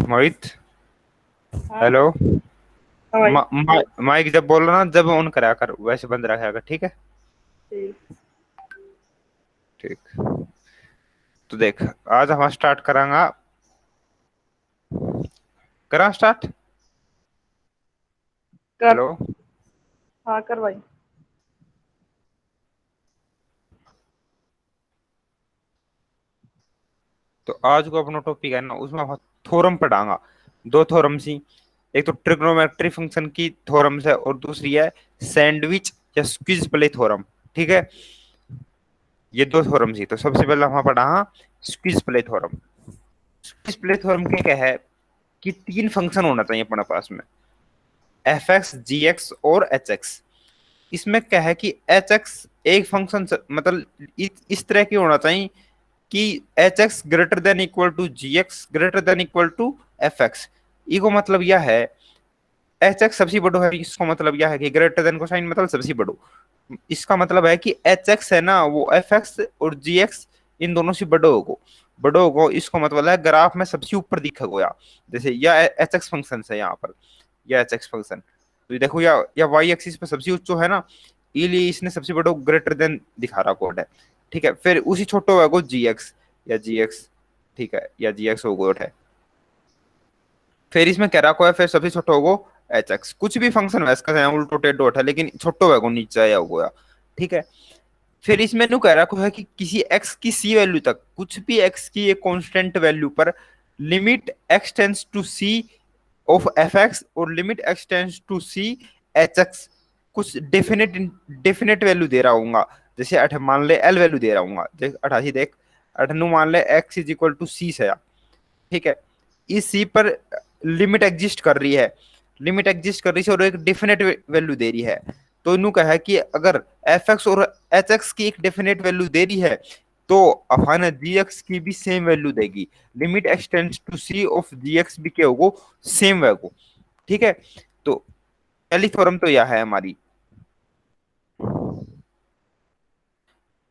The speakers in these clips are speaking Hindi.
मोहित। हाँ। हेलो। हाँ भाई। माइक जब बोल रहा ना जब ऑन करा कर, वैसे बंद रखा कर, ठीक है। ठीक। ठीक। तो देख, आज हम स्टार्ट करांगा। करा स्टार्ट। कर। हेलो। हाँ कर भाई। तो आज को अपना टॉपिक है ना, उसमें हम थ्योरम पढ़ांगा। दो थ्योरम सी। एक तो ट्रिग्नोमेट्री फंक्शन की थ्योरम्स है और दूसरी है सैंडविच या स्क्वीज प्ले थ्योरम। ठीक है। ये दो थ्योरम सी, तो सबसे पहले हम पढ़ा squeeze play theorem. Squeeze play theorem क्या है कि तीन फंक्शन होना चाहिए अपने पास में, एफ एक्स, जी एक्स और एच एक्स। इसमें क्या है कि एच एक्स एक फंक्शन मतलब इस तरह की होना चाहिए कि h x greater than equal to g x greater than equal to f x. को मतलब यह है एच एक्स सबसे बड़ो है, इसको मतलब यह है कि ग्रेटर देन को साइन मतलब सबसे बड़ो। इसका मतलब है कि एच एक्स है ना वो एफ एक्स और जी एक्स इन दोनों से बड़ो होगो। बड़ो होगो इसको मतलब है ग्राफ में सबसे ऊपर दिखा गया। जैसे यह एच एक्स फंक्शन है यहाँ पर, यह एच एक्स फंक्शन। तो ये देखो या वाई एक्सिस पे सबसे ऊंचो है ना, इसलिए इसने सबसे बड़ो ग्रेटर देन दिखा रहा कोड है। ठीक है, फिर उसी छोटो है जी एक्स या जी एक्स। ठीक है, या जी एक्स होगो है। फिर इसमें कह रहा है फिर सबसे छोटो होगो एच एक्स। कुछ भी फंक्शन है इसका चाहे उल्टो टेढ़ो है, लेकिन छोटो है नीचे आया हुआ। ठीक है। फिर इसमें नु कह रहा है कि किसी एक्स की सी वैल्यू तक, कुछ भी एक्स की एक कांस्टेंट वैल्यू पर limit x tends to c of f x और limit x tends to c h x कुछ डेफिनेट डेफिनेट वैल्यू दे रहा हूँ। जैसे मान ले एल वैल्यू दे रहा हूँ, देख 88 देख। अठनु मान ले एक्स इज इक्वल टू सी से। ठीक है। इस सी पर लिमिट एग्जिस्ट कर रही है, लिमिट एग्जिस्ट कर रही है और एक डेफिनेट वैल्यू दे रही है। तो इन्हों कहा है कि अगर एफ एक्स और एच एक्स की एक डेफिनेट वैल्यू दे रही है तो अपन जी एक्स की भी सेम वैल्यू देगी। Limit x tends to c of g x भी क्या होगा, सेम वैल्यू। ठीक है। तो पहली थ्योरम तो यह है हमारी।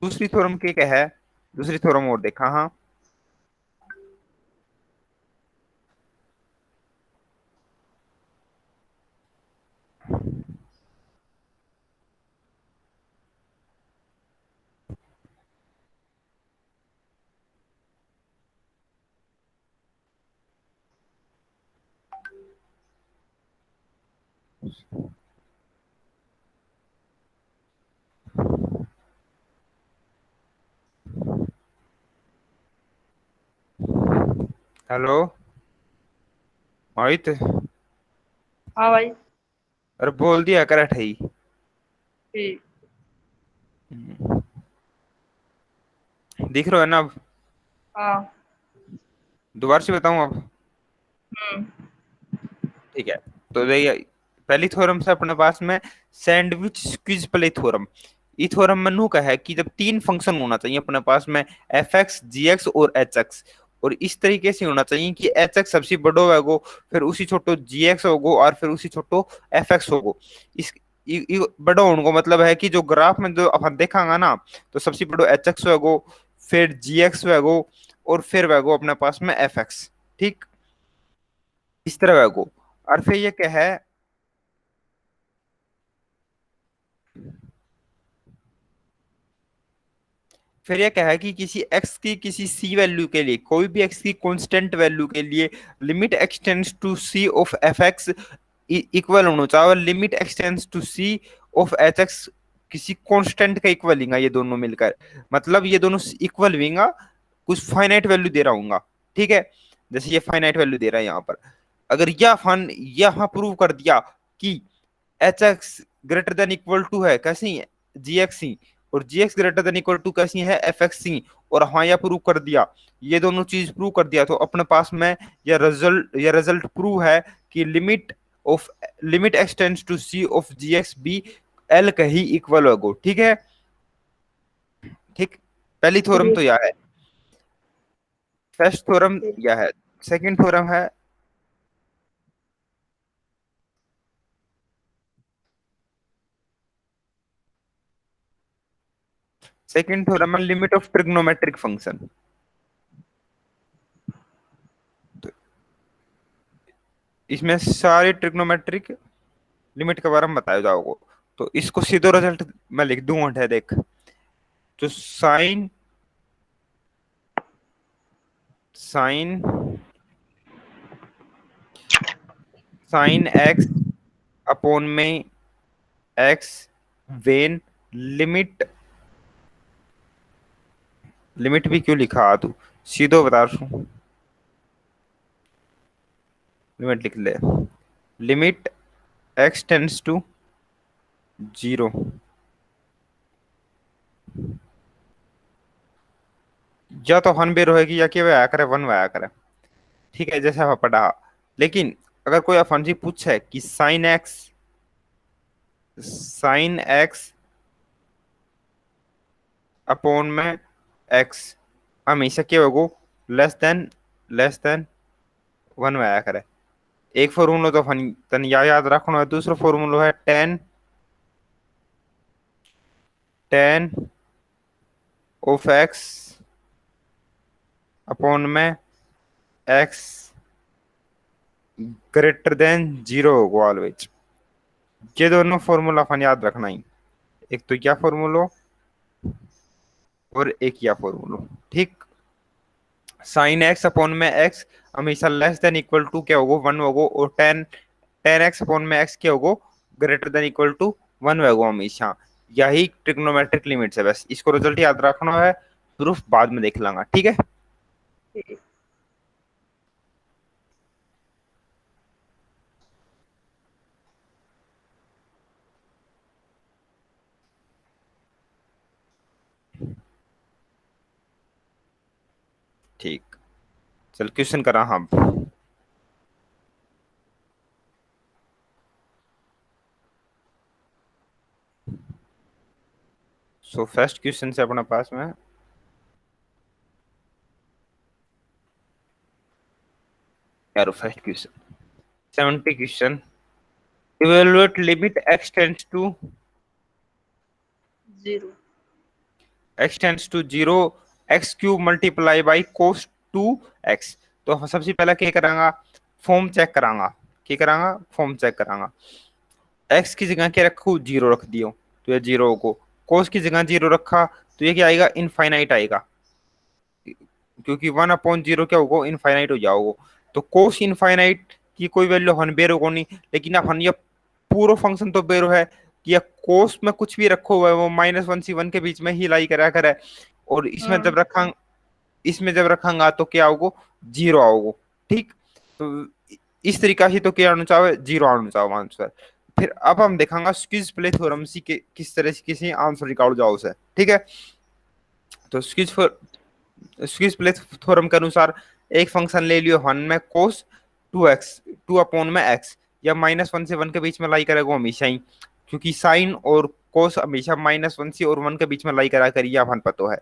दूसरी थ्योरम क्या है, दूसरी थ्योरम और देखा। हाँ। हेलो मोहित। हाँ भाई। अरे बोल दिया कर ठही। ठीक। दिख रहा है ना अब? हाँ। दोबारा से बताऊं अब? हम्म। ठीक है। तो देखिए, पहली थ्योरम से अपने पास में सैंडविच स्क्वीज प्ले थ्योरम। ये थ्योरम में नू का है कि जब तीन फंक्शन होना चाहिए अपने पास में, एफ एक्स, जी एक्स और एच एक्स। और इस तरीके से होना चाहिए कि एच एक्स सबसे बड़ो है, फिर उसी छोटो जी एक्स होगो और फिर उसी छोटो एफ एक्स होगो। इस बड़ो होने को मतलब है कि जो ग्राफ में जो अपन देखांगा ना, तो सबसे बड़ो एच एक्स होगो, फिर जी एक्स होगो और फिर होगो अपने पास में एफ एक्स। ठीक। इस तरह होगो। और फिर ये क्या है, फिर ये क्या है कि किसी x की किसी c वैल्यू के लिए, कोई भी x की कांस्टेंट वैल्यू के लिए limit x tends to c of f x equal होना चाहिए, और limit x tends to c of h x किसी कांस्टेंट का इक्वल होगा। ये दोनों मिलकर मतलब ये दोनों इक्वल होगा, कुछ फाइनाइट वैल्यू दे रहा हूँ। ठीक है। जैसे ये फाइनाइट वैल्यू दे रहा है यहाँ पर। अगर यह फन यहाँ प्रूव कर दिया कि h x greater than equal to है कैसी है, जी एक्स सी, और g x greater than equal to कैसी है, एफ एक्स सी, और हाँ यह प्रूव कर दिया, ये दोनों चीज प्रूव कर दिया, तो अपने पास में यह रिजल्ट प्रूव है कि of limit x tends to c of g x b l का ही इक्वल होगो। ठीक है। ठीक। पहली थ्योरम तो ठीक। यह है। फर्स्ट थ्योरम ठीक। यह है। सेकंड थ्योरम है, सेकंड थ्योरम है लिमिट ऑफ ट्रिग्नोमेट्रिक फंक्शन। इसमें सारी ट्रिग्नोमेट्रिक लिमिट के बारे में बताया जाओगे। तो इसको सीधो रिजल्ट मैं लिख दूंगा है देख। तो sine sine sine x upon में एक्स वेन लिमिट, लिमिट भी क्यों लिखा तू, सीधो बता रहा हूँ, लिमिट लिख ले। Limit x tends to zero, या तो वन बेर होगी या कि वह आया करे वन वह आया करे, ठीक है जैसे हमें पढ़ा। लेकिन अगर कोई अफंजी पूछे कि साइन एक्स अपॉन में एक्स हमेशा क्या होगा, लेस देन वन में आया करे। एक फॉर्मूला तो फन तन याद रखना है, दूसरा फॉर्मूला है टेन ऑफ एक्स अपॉन में एक्स ग्रेटर देन जीरो होगा ऑलवेज। ये दोनों फॉर्मूला अपन याद रखना ही, एक तो क्या फॉर्मूला और एक या फॉर्मूला, ठीक। साइन एक्स अपॉन में एक्स हमेशा लेस देन इक्वल टू क्या होगा, वन होगा, और टेन टेन एक्स अपॉन में एक्स क्या होगा, greater than equal to one होगा हमेशा। यही ट्रिग्नोमेट्रिक लिमिट्स है, बस इसको रिजल्ट याद रखना है, प्रूफ बाद में देख लांगा, ठीक है। ठीक। ठीक, चल क्वेश्चन करा हम। सो फर्स्ट क्वेश्चन से अपने पास में यार, first question 70 question, evaluate limit x tends to zero. Zero x cube multiply by cos two x. तो सबसे पहला क्या करांगा, फॉर्म चेक करांगा, क्या करांगा, फॉर्म चेक करांगा। एक्स की जगह क्या रखू, जीरो रख दियो, तो ये जीरो को, कोस की जगह जीरो रखा तो ये क्या आएगा, इनफाइनाइट आएगा, क्योंकि वन अपॉन जीरो क्या होगा, इनफाइनाइट हो जाओगे। तो कोस इनफाइनाइट की कोई वैल्यू हन बेरो को नहीं, लेकिन अब हन ये पूरा फंक्शन तो बेरो है कि ये कोस में कुछ भी रखो हुआ है वो -1 से 1 के बीच में ही लाई करा करे, और हम्म। इसमें जब रखांगा तो क्या आओगे, जीरो आओगे, ठीक। तो इस तरीका से तो क्या आना चाहिए, जीरो आना चाहिए आंसर। फिर अब हम देखेंगे स्क्विज प्ले थ्योरम से किस तरह से किसी आंसर निकाल जाओ उसे, ठीक है। तो स्क्विज प्ले थ्योरम के अनुसार एक फंक्शन ले लियो वन में कोस टू एक्स, टू अपॉन में एक्स, या -1 से 1 के बीच में लाई करेगा हमेशा ही, क्योंकि साइन और कोस हमेशा -1 से और 1 के बीच में लाई करा करिए अपन पता है।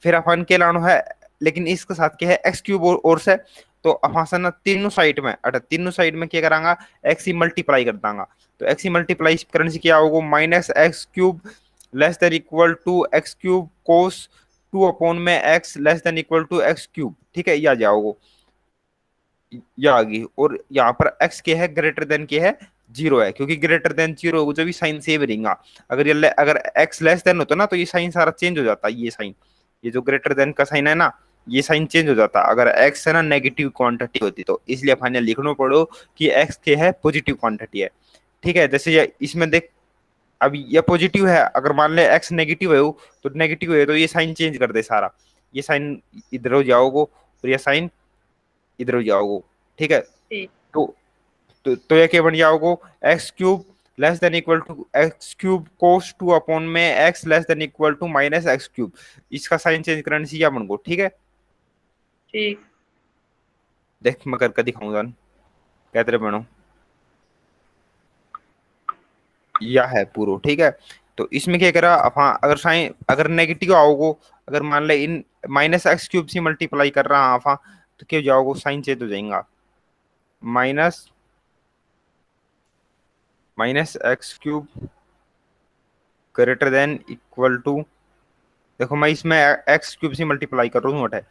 फिर अपन के लानो है, लेकिन इसके साथ क्या है, एक्स क्यूब और से, तो अपन ना तीनों साइड में क्या करांगा, एक्स ही मल्टीप्लाई कर दांगा। तो एक्स ही मल्टीप्लाई करने से क्या होगा, -x³ less than equal to x cube cos two upon में x less than equal to x³, ठीक है, या जाओगे, या आ गई। और यहाँ पर x के है ग्रेटर देन के है जीरो है, क्योंकि ग्रेटर देन जीरो होगा जब भी साइन सेव रहेगा। अगर x लेस देन होता ना तो ये साइन सारा चेंज हो जाता, ये साइन, ये जो ग्रेटर देन का साइन है ना, ये साइन चेंज हो जाता अगर x है ना नेगेटिव क्वांटिटी होती तो। इसलिए फाइनल लिखना पड़ो कि x के है पॉजिटिव क्वांटिटी है, ठीक है। जैसे ये इसमें देख, अब ये पॉजिटिव है, अगर मान ले x नेगेटिव है तो नेगेटिव है तो ये साइन चेंज कर दे सारा, ये साइन इधर हो जाओगे और ये साइन इधर हो जाओगे, ठीक है। ठीक। तो ये क्या बन जाओगे, x³ less than equal to x³ cos two upon में x less than equal to -x³, इसका साइन चेंज करने से क्या बन गो, ठीक है। ठीक। देख मैं करके दिखाऊंगा कहते बनो, या है पूरा, ठीक है। तो इसमें क्या करा, हाँ अगर साइन अगर नेगेटिव आओगे, अगर मान ले इन -x³ से मल्टीप्लाई कर रहा आप, तो क्या हो जाओगे, साइन चेंज हो जाएगा, minus -x³ greater than equal to, देखो मैं इसमें x³ से मल्टीप्लाई कर रहा हूँ, हट है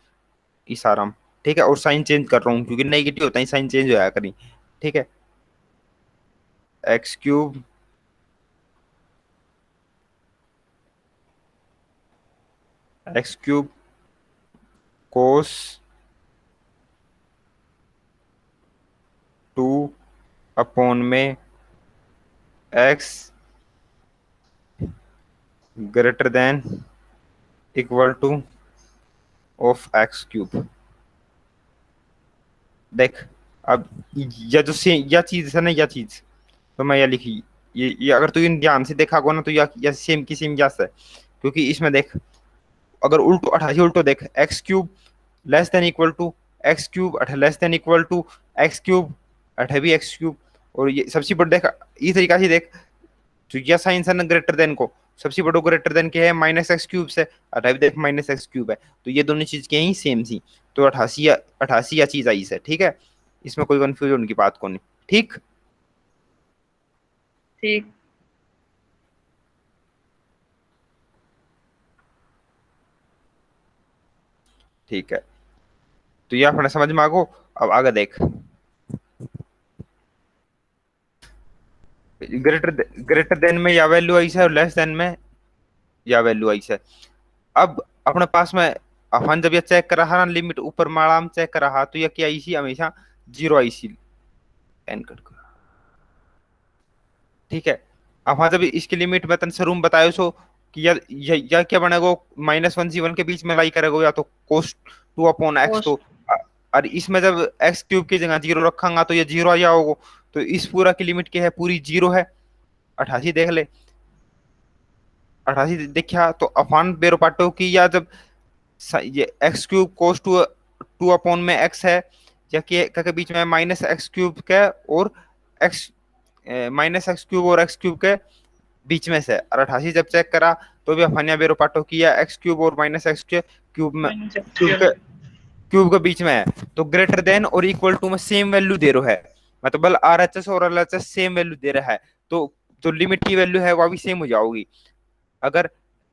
इशारा, ठीक है, और साइन चेंज कर रहा हूँ क्योंकि नेगेटिव होता है साइन चेंज होया करी, ठीक है, एक्स क्यूब एक्स क्यूब कोस 2 अपॉन में x greater than equal two of x cube. देख, अब यह जो से यह चीज है ना, यह चीज तो मैं यह लिखी, ये अगर तू इन ध्यान से देखा को ना तो यह सेम की सेम यस है, क्योंकि इसमें देख, अगर उल्टो 88 उल्टो देख, x cube less than equal to x cube अठ less than equal to x cube अठ भी एक्स क्यूब। और ये सबसे बड़ा देख, इस तरीका से देख, तो यह साइन है ना ग्रेटर देन को, सबसे बड़ो ग्रेटर देन के है माइनस एक्स क्यूब से, अठाई भी देख माइनस एक्स क्यूब है, तो ये दोनों चीज के ही सेम सी, तो 88 या चीज आई है। ठीक है, इसमें कोई कंफ्यूजन की बात को नहीं। ठीक, ठीक। ठीक है, तो ये अपने समझ में आगो। अब आगे देख, ग्रेटर देन में या वैल्यू आई है और लेस देन में या वैल्यू आई है। अब अपने पास में अपन जब ये चेक कर रहा ना, लिमिट ऊपर माड़ा में चेक कर रहा, तो ये क्या आई सी हमेशा जीरो आई सी एन कर। ठीक है, अब हाँ जब इसकी लिमिट में तन रूम बतायो सो कि या क्या बनेगा, -1 से 1 के बीच में लाई करेगा, या तो कोस 2 अपॉन एक्स, कोस। तो और इसमें जब एक्स क्यूब की जगह जीरो रखांगा तो ये जीरो आ जाओगे, तो इस पूरा की लिमिट क्या है, पूरी जीरो है। 88 देख ले, 88 देखा तो अफान बेरो पाटो की, या जब ये x cube cos two 2 upon में एक्स है, या के बीच में माइनस एक्स क्यूब के और एक्स -x³ और x³ के बीच में से, और 88 जब चेक करा तो भी अफानिया बेरो पाटो किया x³ और -x के क्यूब में क्यूब के बीच में है, तो ग्रेटर देन और इक्वल टू में सेम वैल्यू दे रहा है, मतलब RHS और LHS सेम वैल्यू दे रहा है, तो जो लिमिट की वैल्यू है वो भी सेम हो जाओगी। अगर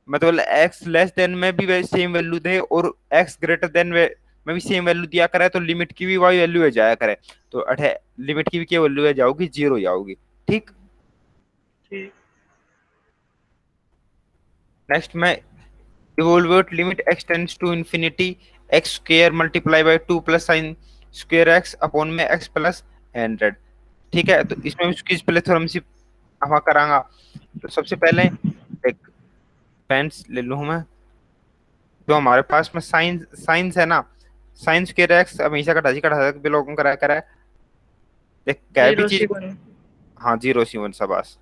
मतलब x लेस देन में भी सेम वैल्यू दे और x ग्रेटर देन में भी सेम वैल्यू दिया करे, तो लिमिट की भी वही वैल्यू हो जाया करे, तो अठे लिमिट की भी क्या वैल्यू है जाओगी, जीरो हो जाओगी। ठीक, ठीक। नेक्स्ट में evaluate limit x tends to infinity x square multiply by 2 plus sine square x upon में x प्लस 100। ठीक है, तो इसमें इसकी पहले थ्योरम से हम करांगा। तो सबसे पहले एक पेंस ले लूं मैं, जो हमारे पास में साइंस है ना, साइंस के एक्स हमेशा कटा बिलोंग करा करा देख क्या भी जीरो चीज। सी वन। हाँ, जीरो सी वन शाबाश,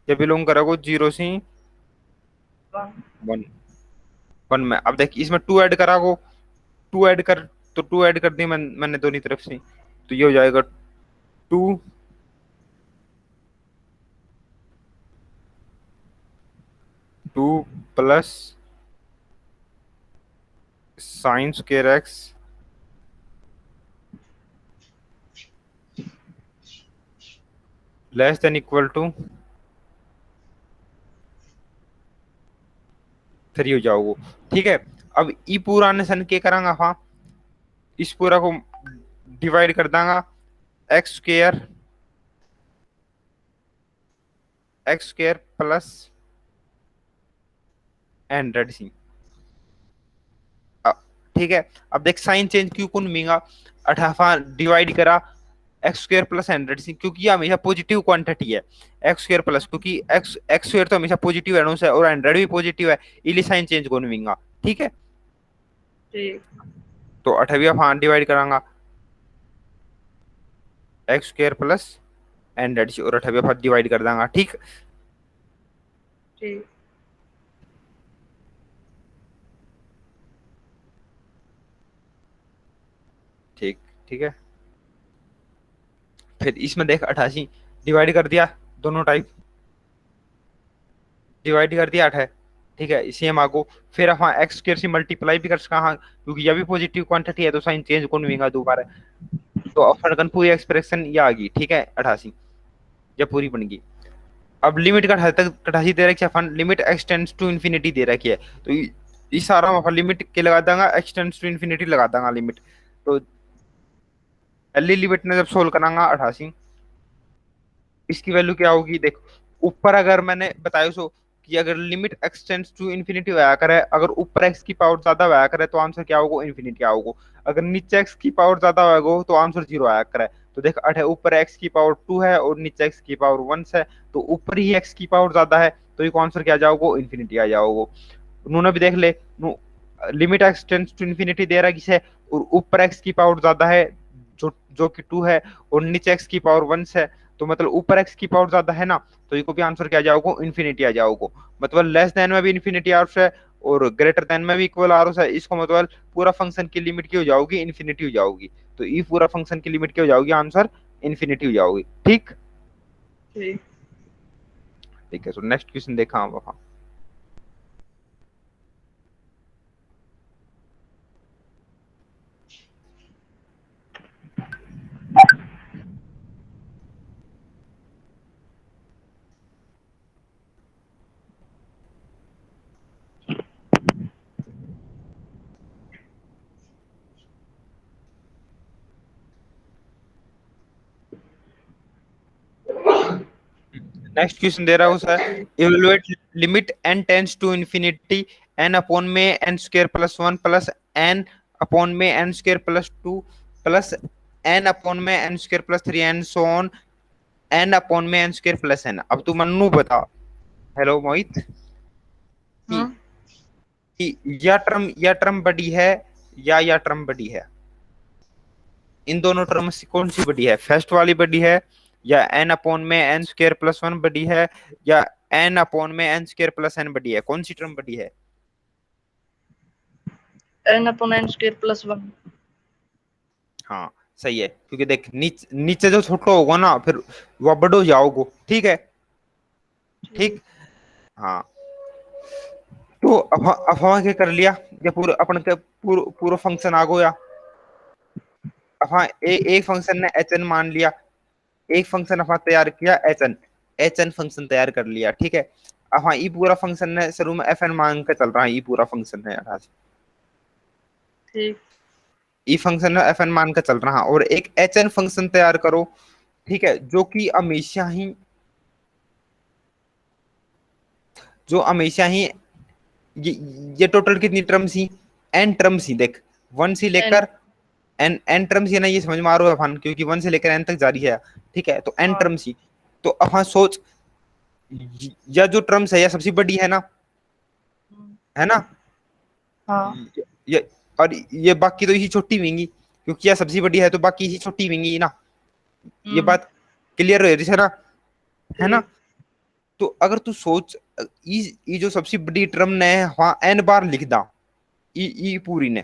ये बिलोंग करेगा जीरो सी वन वन में। अब देख इसमें टू ऐड करागो, टू ऐड कर, तो टू ऐड कर दी मैंने दोनों तरफ से, तो ये हो जाएगा 2 2 plus sine square x less than equal to 3 हो जाओगे। ठीक है, अब ई पूरा निशन के करांगा, हाँ इस पूरा को डिवाइड कर दांगा, एक्स स्क्वायर प्लस 100 सी। ठीक है, अब देख साइन चेंज क्यों कौन मींगा, 18 डिवाइड करा एक्स स्क्वायर प्लस 100 सी, क्योंकि ये हमेशा पॉजिटिव क्वांटिटी है, एक्स स्क्वायर प्लस, क्योंकि एक्स स्क्वायर तो हमेशा पॉजिटिव है और 100 भी पॉजिटिव है, इसलिए साइन चेंज कौन मींगा। ठीक है, ठीक। तो 28 हाँ डिवाइड करांगा एक्स स्क्वायर प्लस 100 सी, और 28 डिवाइड कर दांगा। ठीक, ठीक। ठीक। ठीक है, फिर इसमें देख 88 डिवाइड कर दिया, दोनों टाइप डिवाइड कर दिया 8 है। ठीक है, सेम आगो, फिर हम एक्स स्क्वायर से मल्टीप्लाई भी कर सका, हाँ क्योंकि यह भी पॉजिटिव क्वांटिटी है, तो साइन चेंज कौन होगा दोबारा, तो अपन पूरी एक्सप्रेशन ये आ गई। ठीक है, 88 जब पूरी बन गई, अब लिमिट का हद तक 88 दे रखी है, अपन लिमिट एक्सटेंड्स टू इंफिनिटी दे रखी है, तो इस सारा मैं लिमिट के लगा दूंगा, एक्सटेंड्स टू इन्फिनिटी लगा दूंगा लिमिट। तो पहली लिमिट ने जब सोल्व करांगा 88, इसकी वैल्यू क्या होगी देख। ऊपर अगर मैंने बताया सो कि अगर लिमिट एक्सटेंड्स टू इन्फिनिटी होया करे, अगर ऊपर एक्स की पावर ज्यादा होया करे तो आंसर क्या होगा, इन्फिनिटी आओगे। अगर नीचे एक्स की पावर ज्यादा होगा तो आंसर जीरो आया करे। तो देख ऊपर एक्स की पावर 2 है और नीचे एक्स की पावर 1 है, तो ऊपर ही एक्स की पावर ज्यादा है, तो ये आंसर क्या जाओगे, इन्फिनिटी आ जाओगे। उन्होंने भी देख ले, limit x tends to infinity दे रहा है किसे, और ऊपर एक्स की पावर ज्यादा है जो जो कि 2 है, और नीचे एक्स की पावर 1 है, तो मतलब ऊपर एक्स की पावर ज्यादा है ना, तो ये को भी आंसर क्या जाओगे, इन्फिनिटी आ जाओगे। मतलब लेस देन में भी इन्फिनिटी आ रहा है और ग्रेटर देन में भी इक्वल आ रहा है, इसको मतलब पूरा फंक्शन की लिमिट की हो जाओगी, इन्फिनिटी हो जाओगी। तो ये पूरा फंक्शन की लिमिट की हो जाओगी, आंसर इन्फिनिटी हो जाओगी। ठीक ठीक। ठीक है, तो नेक्स्ट क्वेश्चन देखा हम वहां। नेक्स्ट क्वेश्चन दे रहा हूँ sir, evaluate limit n tends to infinity n upon में n square plus 1 plus n upon में n square plus 2 plus n upon में n square plus 3 and so on n upon में n स्क्वायर प्लस n। अब तू मन्नू बता, हेलो मोहित, कि, हाँ, कि या टर्म बड़ी है या टर्म बड़ी है, इन दोनों टर्म से कौन सी बड़ी है, फर्स्ट वाली बड़ी है या n अपॉन में n स्क्वायर प्लस 1 बड़ी है या n अपॉन में n स्क्वायर प्लस n बड़ी है, कौन सी टर्म बड़ी है। n upon n square plus 1। हाँ सही है, क्योंकि देख नीचे जो छोटा होगा ना फिर वह बड़ो जाओगे, ठीक है। ठीक। हाँ, तो अब हम क्या कर लिया, ये पूरा अपन के पूरा फंक्शन आ गया। अब हाँ एक फंक्शन ने एच एन मान लिया, एक फंक्शन अपन तैयार किया एच एन फंक्शन तैयार कर लिया, ठीक है। अब हाँ ये पूरा फंक्शन ने शुरू में एफ एन मान के चल रहा है, ये पूरा फंक्शन है यार, ठीक। ये फंक्शन है एफ एन मान के चल रहा है, और एक एच एन फंक्शन तैयार करो, ठीक है, जो हमेशा ही ये, ये टोटल कितनी टर्म्स ही, एन टर्म्स ही देख, 1 से n। लेकर एन एन टर्म्स ही ना, ये समझ में आ रहा है अपन, क्योंकि 1 से लेकर एन तक जारी है, ठीक है, तो एन हाँ। टर्म्स ही। तो अब हाँ सोच, यह जो टर्म्स है यह सबसे बड़ी है ना, हाँ। ये, और ये बाकी तो यही छोटी होंगी, क्योंकि यह सबसे बड़ी है तो बाकी यही छोटी होंगी ना, ये बात क्लियर है ना, है ना। ठीक। तो अगर तू सोच, ये जो सबसे बड़ी टर्म ने वहां एन बार लिख दा, ई पूरी ने,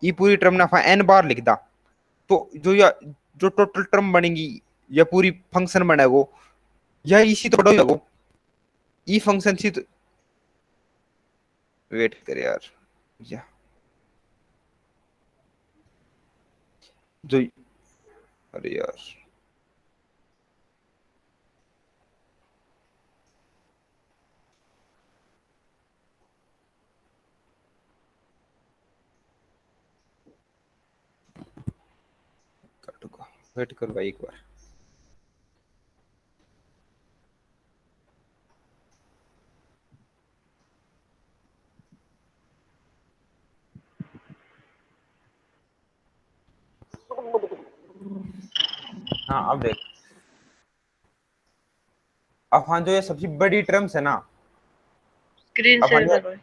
ई पूरी टर्म ने वहां एन बार लिख दा, तो जो टोटल टर्म बनेगी या पूरी फंक्शन बनेगो, यह इसी तो बड़ा होगा, ई फंक्शन सी तो, वेट कर यार, या जो, अरे यार, वेट कर भाई एक बार। हाँ अब देख, अब हाँ जो ये सबसे बड़ी टर्म्स है ना, स्क्रीन अब हाँ शेयर करो।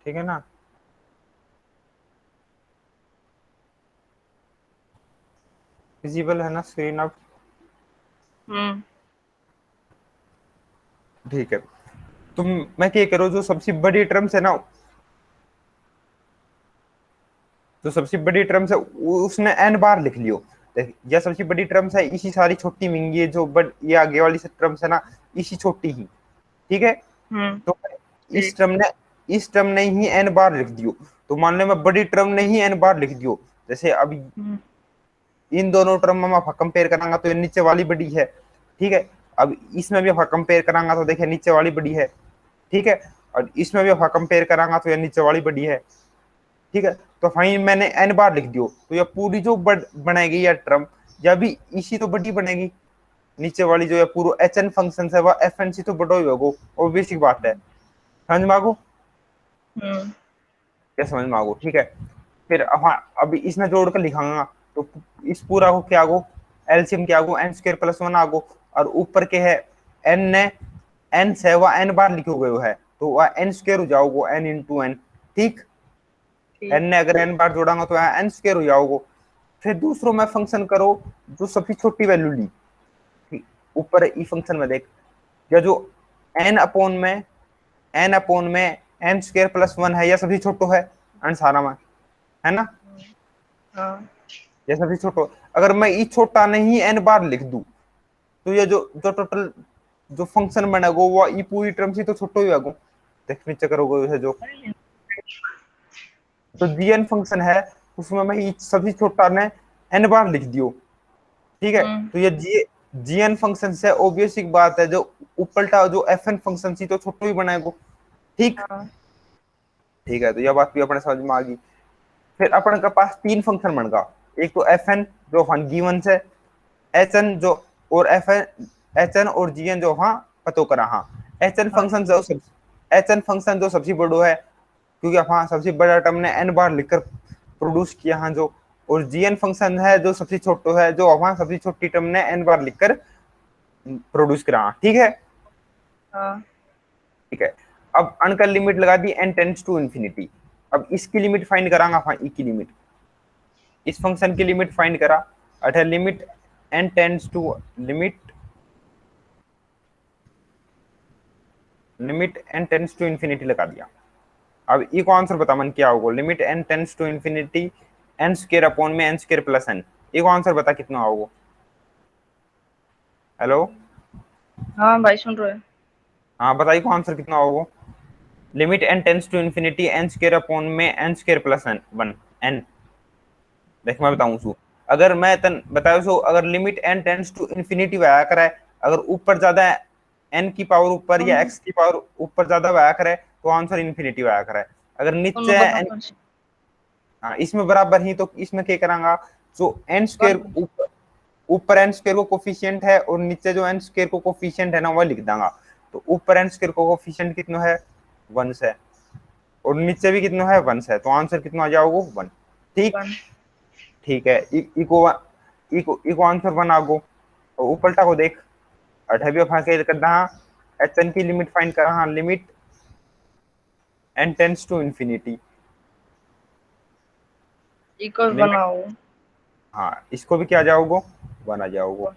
ठीक है ना, विजिबल है ना स्क्रीन अब, हम्म। ठीक है। तुम, मैं क्या करो, जो सबसे बड़ी टर्म्स है ना, जो सबसे बड़ी टर्म्स है उसने एन बार लिख लियो, देख यह सबसे बड़ी टर्म्स है, इसी सारी छोटी मिंगी है जो ये आगे वाली टर्म्स है ना, इसी छोटी ही, ठीक है। हम्म। तो इस ठीक। टर्म ने इस टर्म ने ही n बार लिख दियो, तो मान लो मैं बड़ी टर्म ने ही n बार लिख दियो, जैसे अब इन दोनों टर्म में मैं कंपेयर करांगा तो ये नीचे वाली बड़ी है, ठीक है। अब इसमें भी कंपेयर करांगा तो देखिए नीचे वाली बड़ी है, ठीक है। और इसमें भी कंपेयर करांगा तो ये नीचे वाली बड़ी है, ठीक है। तो फाइन मैंने n बार लिख दियो, तो ये पूरी जो बनेगी या टर्म, या भी इसी तो बड़ी बनेगी, नीचे वाली जो है पूरा एच एन फंक्शन है वह एफ एन सी तो बड़ो ही होगो, ऑब्वियस सी बात है। समझ में आगो, क्या समझ में आगो, ठीक है। फिर हाँ अभी इसमें जोड़ कर लिखाऊंगा, तो इस पूरा को क्या आगो, एलसीएम क्या आगो, एन स्क्वायर प्लस वन आगो, और ऊपर के है एन ने एन से वह एन बार लिखो गयो है, तो वह एन स्क्वायर हो जाओगो, एन इंटू एन, ठीक। एन ने अगर एन बार जोड़ांगा तो एन स्क्वायर हो जाओगो। फिर दूसरों में फंक्शन करो जो सबसे छोटी वैल्यू ली, ऊपर ई फंक्शन में देख, या जो एन अपॉन में एन स्क्वायर प्लस वन है, या सभी छोटो है एन सारा में, है ना, ये सभी छोटो। अगर मैं ई छोटा नहीं एन बार लिख दूं, तो ये जो जो टोटल जो फंक्शन बनेगा वो ई पूरी टर्म से तो छोटो ही होगा, देख नीचे करोगे है जो, तो जीएन फंक्शन है उसमें मैं ई सभी छोटा ने एन बार लिख दियो, ठीक है। तो ये जीएन फंक्शन से ऑब्वियस एक बात है, जो ऊपरटा जो एफएन फंक्शन सी तो छोटो ही बनाएगो, ठीक। ठीक है, तो यह बात भी अपने समझ में आ गई। फिर अपन के पास तीन फंक्शन बन गया, एक तो एफ एन जो वन गिवन से, एच एन जो, और एफ एन एच एन और जी एन जो हाँ पतो करा, हाँ एच एन फंक्शन जो सब, एच एन फंक्शन जो सबसे बड़ो है, क्योंकि हाँ सबसे बड़ा टर्म ने एन बार लिखकर प्रोड्यूस किया हाँ जो, और जी एन फंक्शन है जो सबसे छोटो है, जो वहां सबसे छोटी टर्म ने एन बार लिखकर प्रोड्यूस करा, ठीक है। ठीक है, अब अन का लिमिट लगा दी एन टेंड्स टू इंफिनिटी। अब इसकी लिमिट फाइंड करांगा, हाँ ई की लिमिट, इस फंक्शन की लिमिट फाइंड करा, अर्थात limit n tends to limit n tends to infinity लगा दिया। अब ई को आंसर बता मन क्या होगा, limit n tends to infinity n square upon में एन स्क्वायर प्लस एन, ई को आंसर बता कितना होगा। हेलो, हाँ भाई सुन रहे हैं। हाँ बताइए को आंसर कितना होगा, limit n tends to infinity n square upon में n square plus n one n, देख मैं बताऊं सु, अगर मैं तन बताऊं सो, अगर limit n tends to infinity आया करे, अगर ऊपर ज्यादा एन की पावर ऊपर या एक्स की पावर ऊपर ज्यादा आया करे तो आंसर इंफिनिटी आया करे, अगर नीचे एन, हाँ इसमें बराबर ही, तो इसमें क्या करांगा, जो एन स्क्वायर ऊपर ऊपर एन स्क्वायर को कोफिशिएंट है और नीचे जो एन स्क्वायर को कोफिशिएंट है ना वो लिख दूंगा, तो ऊपर एन स्क्वायर को कोफिशिएंट कितना है, वन है, और नीचे भी कितना है, वन है, तो आंसर कितना आ जाओगे, वन, ठीक। ठीक है, इको आंसर वन आगो, और ऊपरटा को देख, अठबी फाके कर रहा, एच एन की लिमिट फाइंड कर रहा, limit n tends to infinity equal बनाओ, हाँ इसको भी क्या जाओगो, वन आ जाओगो।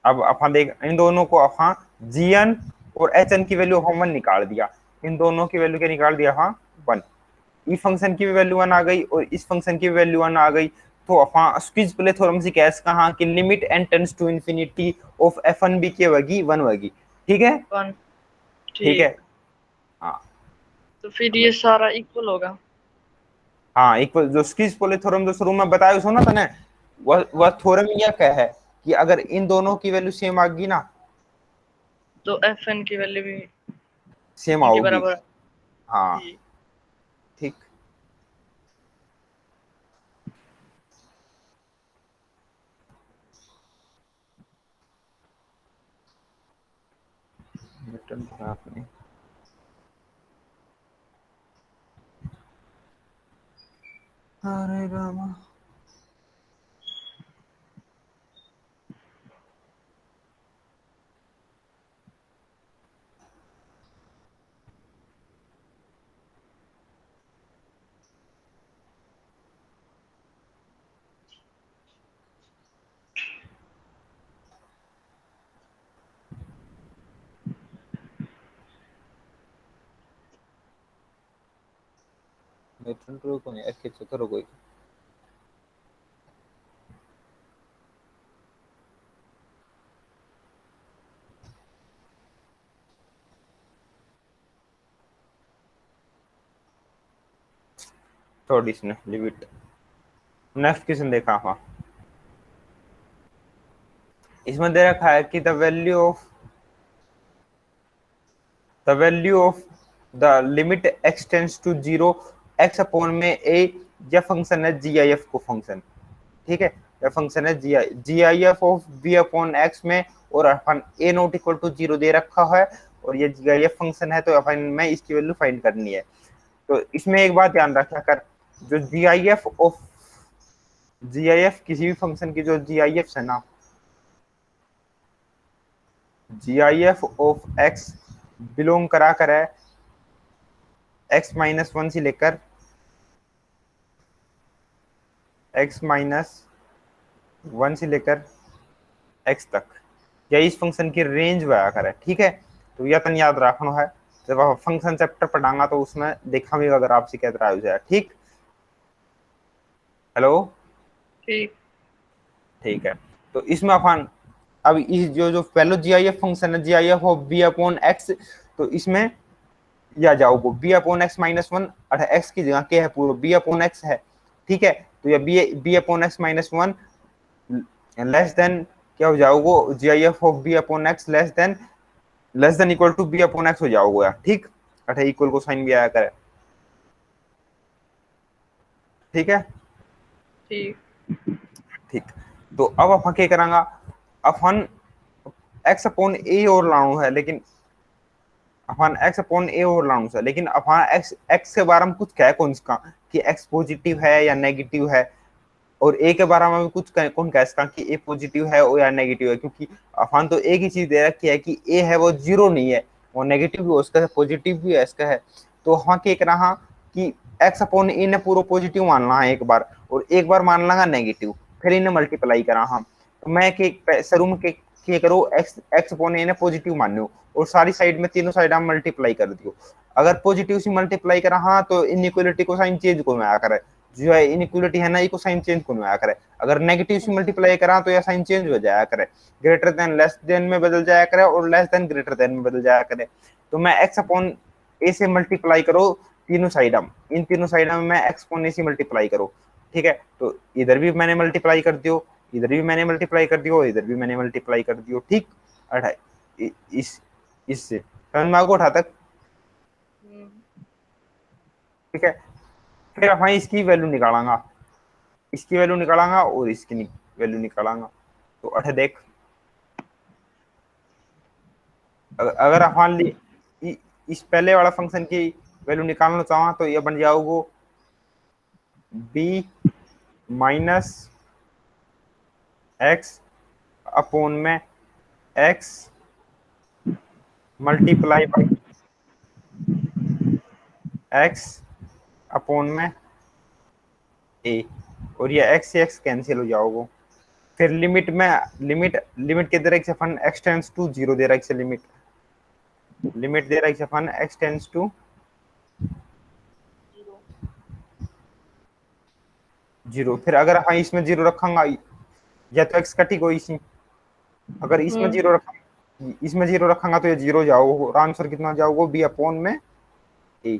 अब अपन देख इन दोनों को अपन जीएन और एच एन की वैल्यू हम वन निकाल दिया, इन दोनों की वैल्यू क्या निकाल दिया, हाँ वन, ई फंक्शन की भी वैल्यू वन आ गई और इस फंक्शन की भी वैल्यू वन आ गई, तो अपन स्क्वीज प्ले थ्योरम से कैसे कहा कि limit n tends to infinity of f n बी की वगी वन वगी, ठीक है। ठीक है, ठीक। हाँ तो फिर ये सारा इक्वल होगा। हाँ इक्वल, जो स्क्वीज प्ले थ्योरम जो शुरू में बताया सो ना तने, वह थ्योरम यह क्या है कि अगर इन दोनों की वैल्यू सेम आ गई ना, तो एफ एन की वैल्यू भी सेम इनके आओगी, बराबर। हाँ ठीक। बटन खराब नहीं, हरे रामा, बटन को नहीं अच्छे से करो कोई। थोड़ी सी लिमिट। नेक्स्ट क्वेश्चन देखा, हाँ इसमें दे रखा है कि the value of the limit x tends to zero x upon में ए, यह फंक्शन है जी आई एफ को फंक्शन, ठीक है। यह फंक्शन है G I F of b upon x में, और अपन a not equal to zero दे रखा है, और ये जी आई एफ फंक्शन है, तो अपन में इसकी वैल्यू फाइंड करनी है। तो इसमें एक बात ध्यान रखा कर, जो जी आई एफ किसी भी फंक्शन की जो जी आई एफ है ना, G I F of x belong करा कर है x-1 से लेकर x-1 से लेकर x तक, या इस फंक्शन की रेंज आया करे, ठीक है। तो यह तन याद रखना है, जब आप फंक्शन चैप्टर पढ़ांगा तो उसमें देखा भी अगर आपसे क्या तरह हो जाए, ठीक। हेलो, ठीक। ठीक है। तो इसमें अपन अब इस जो जो पहले जी आई एफ फंक्शन है G I F of b upon x, तो इसमें या जाओ बी अपॉन x-1, अर्थात x की जगह क्या है पूरा बी अपॉन एक्स है, ठीक है। तो ये B upon x-1 less than क्या हो जाओगे, G I F of b upon x less than equal to b upon x हो जाओगे, ठीक। अर्थात इक्वल को साइन भी आया करे, ठीक है। ठीक। ठीक। तो अब अपन क्या करांगा, अपन एक्स अपॉन ए और लाणु है, लेकिन अपन एक्स अपॉन ए और लाणु है, लेकिन अपन एक्स एक्स के बारे में कुछ कह कौन इसका कि एक्स पॉजिटिव है या नेगेटिव है, और ए के बारे में भी कुछ कौन कह सकता कि ए पॉजिटिव है और या नेगेटिव है, क्योंकि अपन तो एक ही चीज दे रखी है कि ए है वो जीरो नहीं है, वो नेगेटिव भी हो उसका है, पॉजिटिव भी है इसका है। तो हम क्या करना कि एक्स अपॉन ए ने पूरा पॉजिटिव मानना है एक बार, और एक बार मान लागा नेगेटिव, फिर इन्हें मल्टीप्लाई करा हम। तो मैं के शुरू में के करो एक्स एक्स अपॉन ए ने पॉजिटिव मानो, और सारी साइड में तीनों साइड हम मल्टीप्लाई कर दियो। अगर पॉजिटिव से मल्टीप्लाई करा हाँ तो इनइक्वालिटी को साइन चेंज को में आकर जो है इनइक्वालिटी है ना, ये को साइन चेंज को में आया करे। अगर नेगेटिव से मल्टीप्लाई करा तो यह साइन चेंज हो जाया करे, ग्रेटर देन लेस देन में बदल जाया करे, और लेस देन ग्रेटर देन में बदल जाया करे। तो मैं एक्स अपॉन ए से मल्टीप्लाई करो तीनों साइड में, इन तीनों साइड में मैं एक्स अपॉन ए से मल्टीप्लाई करो, ठीक है। तो इधर भी मैंने मल्टीप्लाई कर दियो, इधर भी मैंने मल्टीप्लाई कर दियो, इधर भी मैंने मल्टीप्लाई कर दियो, ठीक। अठाई इस इससे समझ में उठा तक, ठीक है। फिर हम इसकी वैल्यू निकालांगा, इसकी वैल्यू निकालांगा और इसकी वैल्यू निकालांगा। तो अठ देख, अगर अपन इस पहले वाला फंक्शन की वैल्यू निकालना चाहो तो ये बन जाओगे बी माइनस एक्स अपॉन में x multiply by x upon में ए, और ये एक्स से एक्स कैंसिल हो जाओगे। फिर लिमिट में लिमिट लिमिट के दे रहा है अपन एक्स टेंस टू जीरो दे रहा है, लिमिट लिमिट दे रहा है अपन एक्स टेंस टू जीरो। फिर अगर हाँ इसमें जीरो रखांगा या तो एक्स कटी को इसी, अगर इसमें जीरो रखा इसमें जीरो रखांगा तो ये जीरो जाओ, और आंसर कितना जाओगे बी अपॉन में ए,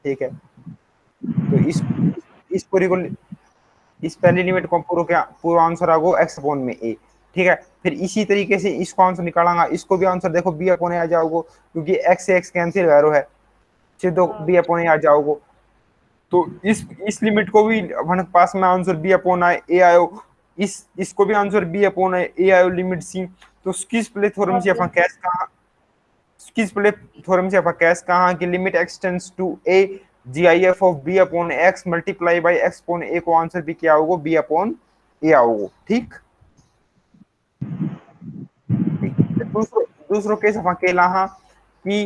ठीक है। तो इस पूरी को इस पहली लिमिट को पूरा आंसर आगो एक्स अपॉन में ए, ठीक है। फिर इसी तरीके से इसको आंसर निकालांगा, इसको भी आंसर देखो बी अपॉन ए आ जाओगे, क्योंकि एक्स से एक्स कैंसिल वैरो है, सीधो बी अपॉन ए आ जाओगे। तो इस लिमिट को भी हमारे पास में आंसर बी अपॉन ए आयो, इसको भी आंसर बी अपॉन ए आयो लिमिट सी। तो स्किस प्ले थ्योरम से अपन कैस कहा, स्किस प्ले थ्योरम से अपन कैस कहा कि limit x tends to a G I F of b upon x multiply by x upon a को आंसर भी क्या होगा बी अपॉन ए आओगे, ठीक। दूसरो दूसरो केस अपन केला हाँ कि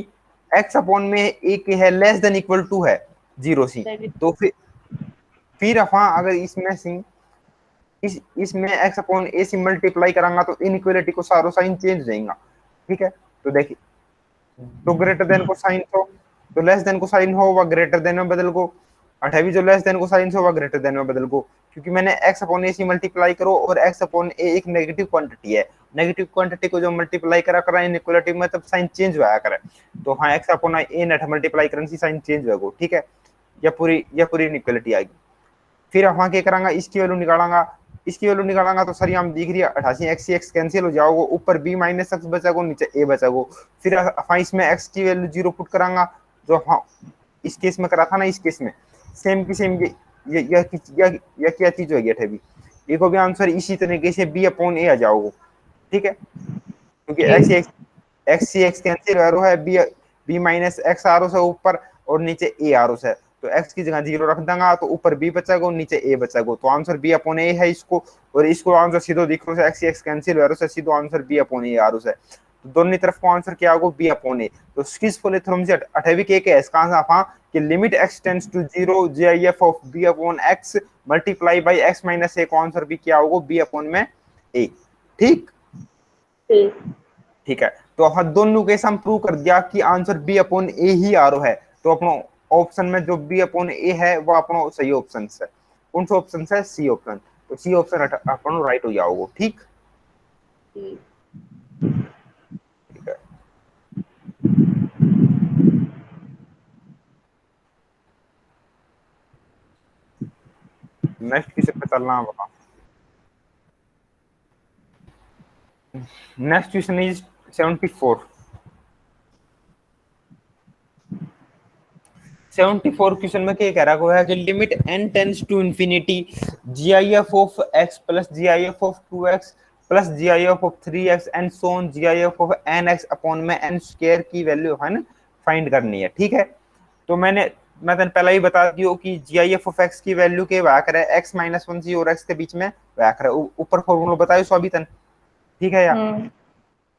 एक्स अपॉन में ए के है लेस देन इक्वल टू है जीरो सी। तो फिर अपन अगर इसमें से इसमें एक्स अपॉन ए से मल्टीप्लाई करांगा तो इनइक्वालिटी को सारो साइन चेंज जाएगा, ठीक है। तो देखिए, तो ग्रेटर देन को साइन तो लेस देन को साइन हो व ग्रेटर देन में बदल को, अठावी जो लेस देन को साइन हो व ग्रेटर देन में बदल को, क्योंकि मैंने एक्स अपॉन ए से मल्टीप्लाई करो, और एक्स अपॉन ए एक नेगेटिव क्वांटिटी है, नेगेटिव क्वांटिटी को जो मल्टीप्लाई करा इनइक्वालिटी में तब साइन चेंज होया करे। तो हाँ एक्स अपॉन ए नेट मल्टीप्लाई करने से साइन चेंज होगा, ठीक है। या पूरी इनइक्वालिटी आएगी। फिर वहां क्या करांगा, इसकी वैल्यू निकालांगा, इसकी वैल्यू निकालांगा तो सर हम दिख रही है 88, एक्स एक्स कैंसिल हो जाओगे, ऊपर बी माइनस एक्स बचागो, नीचे ए बचागो। फिर हाँ इसमें एक्स की वैल्यू 0 पुट करांगा, जो हाँ इस केस में करा था ना, इस केस में सेम की सेम ये क्या चीज होगी अठे, ये को भी आंसर इसी तरीके से बी अपॉन ए आ जाओगे। ठीक है, क्योंकि एक्स ठीक। एक्स एक्स सी एक्स कैंसिल आ रहा है, बी बी माइनस एक्स आ रहा है ऊपर, और नीचे ए आ रहा है, तो एक्स की जगह 0 रख देंगे तो ऊपर बी बचेगा और नीचे ए बचेगा, तो आंसर बी अपॉन ए है इसको। और इसको आंसर सीधो दिख रहा है, एक्स एक्स कैंसिल हो रहा है, सीधो आंसर बी अपॉन ए आ रहा है, तो दोनों तरफ को आंसर क्या होगा, बी अपॉन ए। तो स्किसफुल थ्योरम से अठेवी के है इसका आंसर कि limit x tends to 0 GIF of b upon x multiply by x minus a को आंसर भी क्या होगा, बी अपॉन में ए। ठीक ठीक। ठीक है, तो हम दोनों केस हम प्रूव कर दिया कि आंसर बी अपॉन ए ही आ रहा है, तो अपना ऑप्शन में जो बी अपॉन ए है वो अपना सही ऑप्शन है। कौन सा ऑप्शन है, सी ऑप्शन, तो सी ऑप्शन अपन राइट हो जाओगे। ठीक ठीक। ठीक है, नेक्स्ट किसे पे चलना है, नेक्स्ट क्वेश्चन इज 74। 74 क्वेश्चन में क्या कह रहा है कि limit n tends to infinity GIF of x plus GIF of 2x plus GIF of 3x and so on GIF of nx upon में n स्क्वायर की वैल्यू है ना फाइंड करनी है। ठीक है, तो मैं पहले ही बता दियो कि जीआईएफ ऑफ x की वैल्यू के वाकर है x माइनस 1 और x के बीच में वाकर है, ऊपर फॉर्मूला बतायो सो अभी तन। ठीक है यार,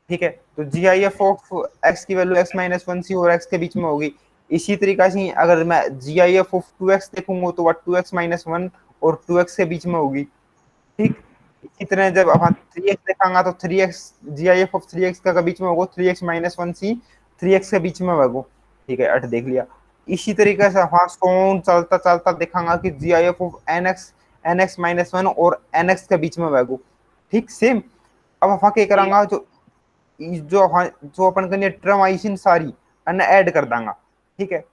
ठीक है, तो जी आई एफ ऑफ एक्स की वैल्यू एक्स माइनस 1 और एक्स के बीच में होगी। इसी तरीका से अगर मैं जी आई एफ ऑफ 2x देखूंगा तो वह 2x माइनस 1 और 2x के बीच में होगी। ठीक, इसी तरह जब अपन 3x देखांगा तो 3x ji I F of 3x का बीच में होगा, 3x माइनस 1c 3x के बीच में होगा। ठीक है, अट देख लिया। इसी तरीके से हाँ सोन चलता चलता देखांगा कि G I F of n x minus 1 और एन एक्स के बीच में होगा। ठीक, सेम अब अपन क्या करांगा, जो अपन करनी टर्म आई इन सारी अन ऐड कर दांगा। ठीक है,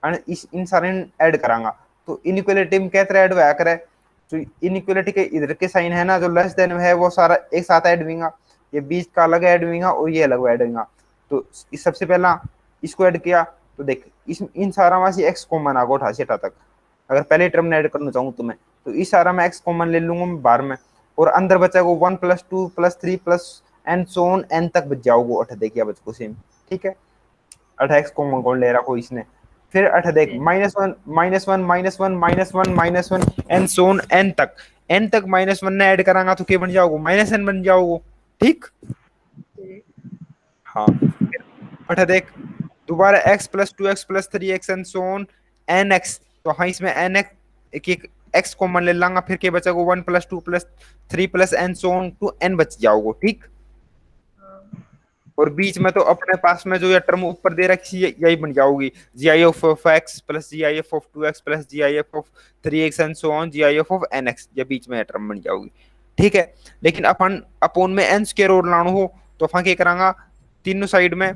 अन इस इन सारे ऐड करांगा तो इनइक्वालिटी में क्या तरह ऐड होया करे, जो इनइक्वालिटी के इधर के साइन है ना, जो लेस देन है वो सारा एक साथ ऐड होगा, ये बीच का अलग ऐड होगा और ये अलग ऐड होगा। तो इस सबसे पहला इसको ऐड किया तो देख इस इन सारा में से एक्स कॉमन आ गया 88 तक। अगर पहले टर्म ने ऐड करना चाहूँ तो मैं तो इस सारा में एक्स कॉमन ले लूंगा मैं बाहर में, और अंदर बचा को 1 plus 2 plus 3 plus and so on N तक बच जाओगे। अठ देखिए बच को सेम। ठीक है, अठ एक्स कॉमन कौन ले रहा को इसने, फिर अठ देख minus one minus one minus one minus one minus one and so on N तक माइनस वन ने ऐड करांगा तो क्या बन जाओगे, माइनस एन बन जाओगे। ठीक, हाँ, अठ देख दोबारा x plus 2x plus 3x and so on n x, तो हाँ इसमें एन एक्स एक एक्स कॉमन ले लांगा, फिर क्या बचेगा 1 plus 2 plus 3 plus n so on to n बच जाओगे। ठीक, और बीच में तो अपने पास में जो ये टर्म ऊपर दे रखी है यही बन जाओगी, G I F of x plus G I F of 2x plus G I F of 3x and so on G I F of n x, ये बीच में टर्म बन जाओगी। ठीक है, लेकिन अपन अपोन में एन स्क्वायर और लाना हो तो अपन क्या करांगा, तीनों साइड में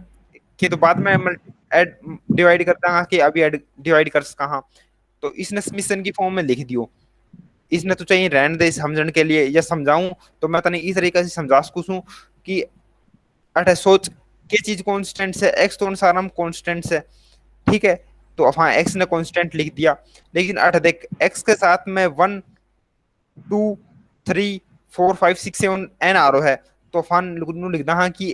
कि तो बाद में ऐड डिवाइड कर देंगे कि अभी ऐड डिवाइड कर कहाँ, तो इसने समीशन की फॉर्म में लिख दियो। इसने तो चाहिए रहने दे समझने के लिए, या समझाऊं तो मैं तने इस तरीके से समझा सकूं कि अटे सोच के चीज कांस्टेंट है, एक्स तो सारा हम कांस्टेंट है। ठीक है, तो अब हाँ एक्स ने कांस्टेंट लिख दिया, लेकिन अट देख एक्स के साथ में 1 2 3 4 5 6 7 एन आ रहा है, तो फन लिखना हाँ कि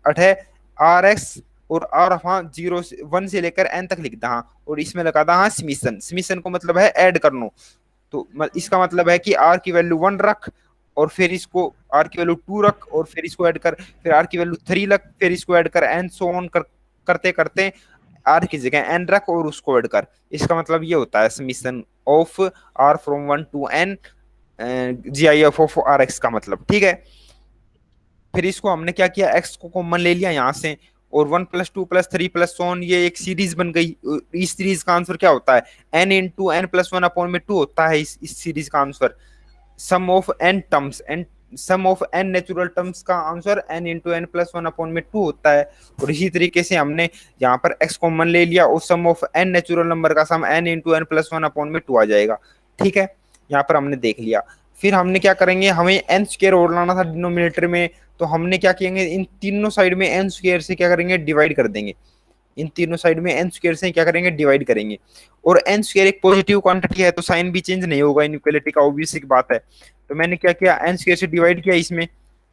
अट है आर एक्स और आर हाँ 1 से लेकर एन तक लिखता हाँ, और इसमें लगा दा हाँ समीशन, समीशन को मतलब है ऐड करना। तो इसका मतलब है कि आर की वैल्यू 1 रख और फिर इसको आर की वैल्यू 2 रख और फिर इसको ऐड कर, फिर आर की वैल्यू 3 रख फिर इसको ऐड कर, एंड सो ऑन करते करते आर की जगह एन रख और उसको ऐड कर। इसका मतलब ये होता है summation of r from 1 to n G I F of r x का मतलब। ठीक है, फिर इसको हमने क्या किया, एक्स को कॉमन ले लिया यहाँ से, और 1 प्लस 2 प्लस 3 प्लस सोन ये एक सीरीज बन गई। इस सीरीज का आंसर क्या होता है, n into n plus one upon में 2 होता है इस सीरीज का answer. Sum of n terms, n sum of n natural terms का answer n into n plus one upon में टू होता है। और इसी तरीके से हमने यहाँ पर एक्स कॉमन ले लिया और sum of n natural number का sum n into n plus one upon में टू आ जाएगा। ठीक है, यहाँ पर हमने देख लिया। फिर हमने क्या करेंगे, हमें एन स्क्वायर और लाना था डिनोमिनेटर में, तो हमने क्या किएंगे, इन तीनों साइड में एन स्क्वायर से क्या करेंगे, डिवाइड कर देंगे। इन तीनों साइड में एन स्क्वायर से क्या करेंगे, डिवाइड करेंगे। और एन स्क्वायर एक पॉजिटिव क्वांटिटी है तो साइन भी चेंज नहीं होगा इनइक्वालिटी का, ऑब्वियस एक बात है। तो मैंने क्या किया, एन स्क्वायर से डिवाइड किया इसमें,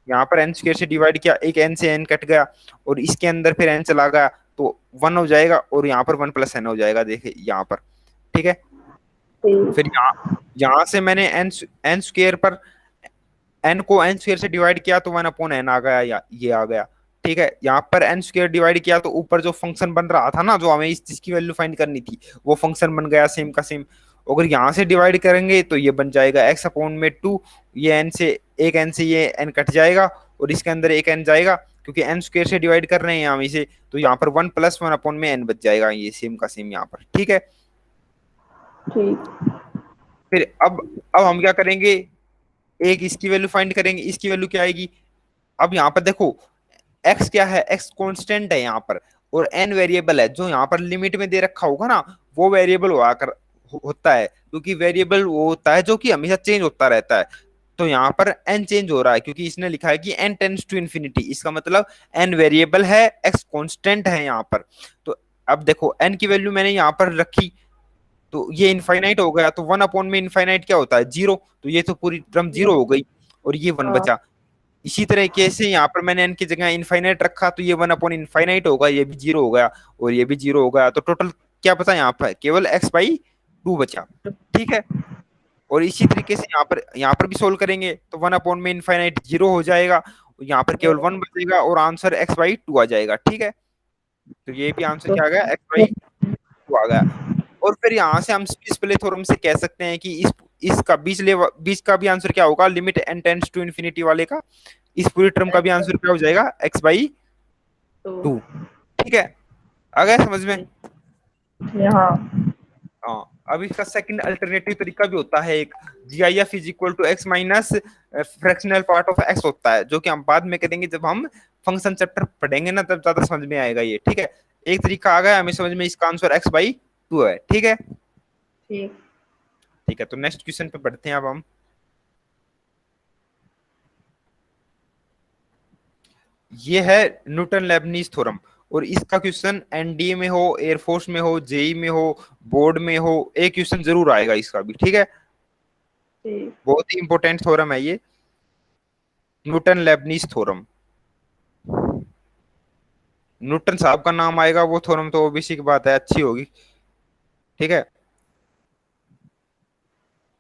यहाँ पर एन स्क्वायर से डिवाइड किया, एक एन से एन कट गया और इसके अंदर फिर एन चला गया तो वन हो जाएगा और यहाँ पर वन प्लस एन हो जाएगा, देखिए यहाँ पर। ठीक है, फिर यहाँ यहाँ से मैंने एन एन स्क्वायर पर एन को एन स्क्वायर से डिवाइड किया तो वन अपॉन एन आ गया, या ये आ गया। ठीक है, यहाँ पर एन स्क्वायर डिवाइड किया तो ऊपर जो फंक्शन बन रहा था ना, जो हमें इस चीज की वैल्यू फाइंड करनी थी, वो फंक्शन बन गया सेम का सेम। अगर यहाँ से डिवाइड करेंगे तो ये बन जाएगा एक्स अपॉन में टू, ये एन से एक एन से ये एन कट जाएगा और इसके अंदर एक एन जाएगा, क्योंकि एन स्क्वायर से डिवाइड कर रहे हैं यहाँ इसे, तो यहाँ पर वन प्लस वन अपॉन में एन बच जाएगा, ये सेम का सेम यहाँ पर। ठीक है, ठीक। फिर अब हम क्या करेंगे, एक इसकी वैल्यू फाइंड करेंगे, इसकी वैल्यू क्या आएगी। अब यहाँ पर देखो x क्या है, x कांस्टेंट है यहाँ पर, और n वेरिएबल है। जो यहाँ पर लिमिट में दे रखा होगा ना, वो वेरिएबल होता है, क्योंकि वेरिएबल वो होता है जो कि हमेशा चेंज होता रहता है। तो यहाँ पर n चेंज हो रहा है क्योंकि इसने लिखा है कि n टेंड्स टू इन्फिनिटी, इसका मतलब n वेरिएबल है, x कांस्टेंट है यहाँ पर। तो अब देखो n की वैल्यू मैंने यहाँ पर रखी तो ये इनफाइनाइट हो गया, तो वन अपॉन में इनफाइनाइट क्या होता है, जीरो, तो ये तो पूरी टर्म जीरो हो गई और ये वन हाँ। बचा। इसी तरीके से यहाँ पर मैंने n की जगह इनफाइनाइट रखा तो ये वन अपॉन इनफाइनाइट होगा, ये भी जीरो हो गया और ये भी जीरो हो गया, तो टोटल क्या बचा यहाँ पर, केवल x बाई टू बचा। ठीक है, और इसी तरीके से यहाँ पर भी सोल्व करेंगे तो वन अपॉन में इनफाइनाइट जीरो हो जाएगा, यहाँ पर केवल वन बचेगा और आंसर x बाई टू आ जाएगा। ठीक है, तो ये भी आंसर क्या आ गया, x बाई टू आ गया। और फिर यहाँ से हम स्पिस-प्ले थ्योरम से कह सकते हैं कि इसका बीच का भी आंसर क्या होगा, limit n tends to infinity वाले का, इस पूरी टर्म का भी आंसर क्या हो जाएगा, x बाई टू। ठीक है, आ गया समझ में। यहाँ हाँ, अब इसका सेकंड अल्टरनेटिव तरीका भी होता है एक, GIF is equal to x minus fractional part of x होता है, जो कि हम बाद में करेंगे जब हम फंक्शन चैप्टर पढ़ेंगे ना, तब ज्यादा समझ में आएगा ये। ठीक है, एक तरीका आ गया हमें समझ में, इसका आंसर x बाई टू है। ठीक है, ठीक। ठीक है, तो नेक्स्ट क्वेश्चन पे बढ़ते हैं अब हम। ये है न्यूटन लेबनीज थ्योरम, और इसका क्वेश्चन एनडीए में हो, एयरफोर्स में हो, जेई में हो, बोर्ड में हो, एक क्वेश्चन जरूर आएगा इसका भी। ठीक है, ठीक। बहुत ही इंपॉर्टेंट थ्योरम है ये, न्यूटन लेबनीज थ्योरम। न्यूटन साहब का नाम आएगा वो थ्योरम तो ओबीसी की बात है, अच्छी होगी। ठीक है,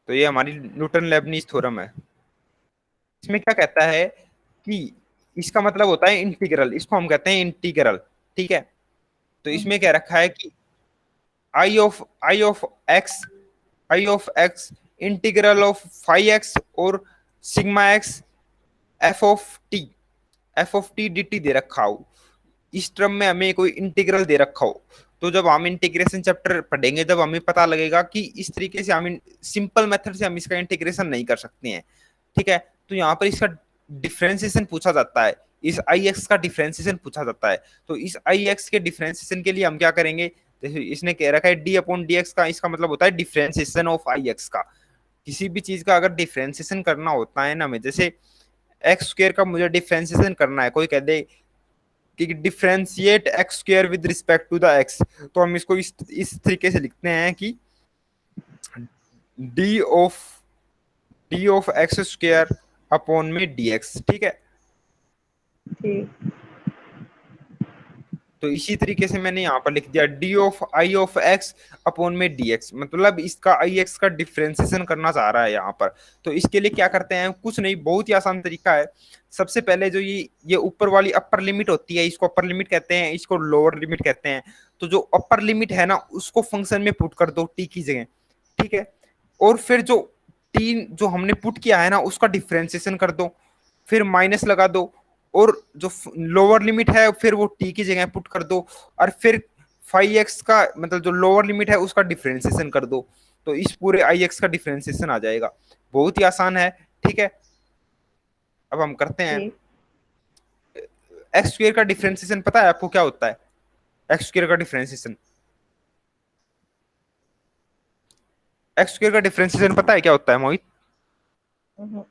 तो ये हमारी न्यूटन लेबनीज थ्योरम है। इसमें क्या कहता है कि इसका मतलब होता है इंटीग्रल, इसको हम कहते हैं इंटीग्रल। ठीक है, तो इसमें क्या रखा है कि I of x integral of phi x और sigma x f of t d t दे रखा हो। इस टर्म में हमें कोई इंटीग्रल दे रखा हो, तो जब हम इंटीग्रेशन चैप्टर पढ़ेंगे जब हमें पता लगेगा कि इस तरीके से हम सिंपल मेथड से हम इसका इंटीग्रेशन नहीं कर सकते हैं। ठीक है, तो यहाँ पर इसका डिफरेंशिएशन पूछा जाता है, इस आई एक्स का डिफरेंशिएशन पूछा जाता है। तो इस आई एक्स के डिफरेंशिएशन के लिए हम क्या करेंगे, जैसे इसने कह रखा है डी अपॉन डी एक्स का, इसका मतलब होता है डिफरेंशिएशन ऑफ आई एक्स का। किसी भी चीज का अगर डिफरेंशिएशन करना होता है ना हमें, जैसे एक्स स्क्वायर का मुझे डिफरेंशिएशन करना है, कोई कह दे कि differentiate x square with respect to the x, तो हम इसको इस तरीके से लिखते हैं कि d of x square upon में dx। ठीक है, ठीक। तो इसी तरीके से मैंने यहाँ पर लिख दिया D of I of x upon में dx, मतलब इसका आई एक्स का डिफरेंशिएशन करना चाह रहा है यहाँ पर। तो इसके लिए क्या करते हैं, कुछ नहीं, बहुत ही आसान तरीका है। सबसे पहले जो ये ऊपर वाली अपर लिमिट होती है, इसको अपर लिमिट कहते हैं, इसको लोअर लिमिट कहते हैं। तो जो अपर लिमिट है ना उसको फंक्शन में पुट कर दो टी की जगह। ठीक है, और फिर जो टी जो हमने पुट किया है ना उसका डिफरेंशिएशन कर दो, फिर माइनस लगा दो, और जो लोअर लिमिट है फिर वो टी की जगह पुट कर दो, और फिर फाइव एक्स का मतलब जो लोअर लिमिट है उसका डिफरेंशिएशन कर दो, तो इस पूरे आई एक्स का डिफरेंशिएशन आ जाएगा। बहुत ही आसान है। ठीक है, अब हम करते हैं। ठीक। एक्स स्क्वायर का डिफरेंशिएशन पता है आपको क्या होता है? एक्स स्क्वायर का डिफरेंशिएशन, एक्स स्क्वायर का डिफरेंशिएशन पता है क्या होता है मोहित? हम्म।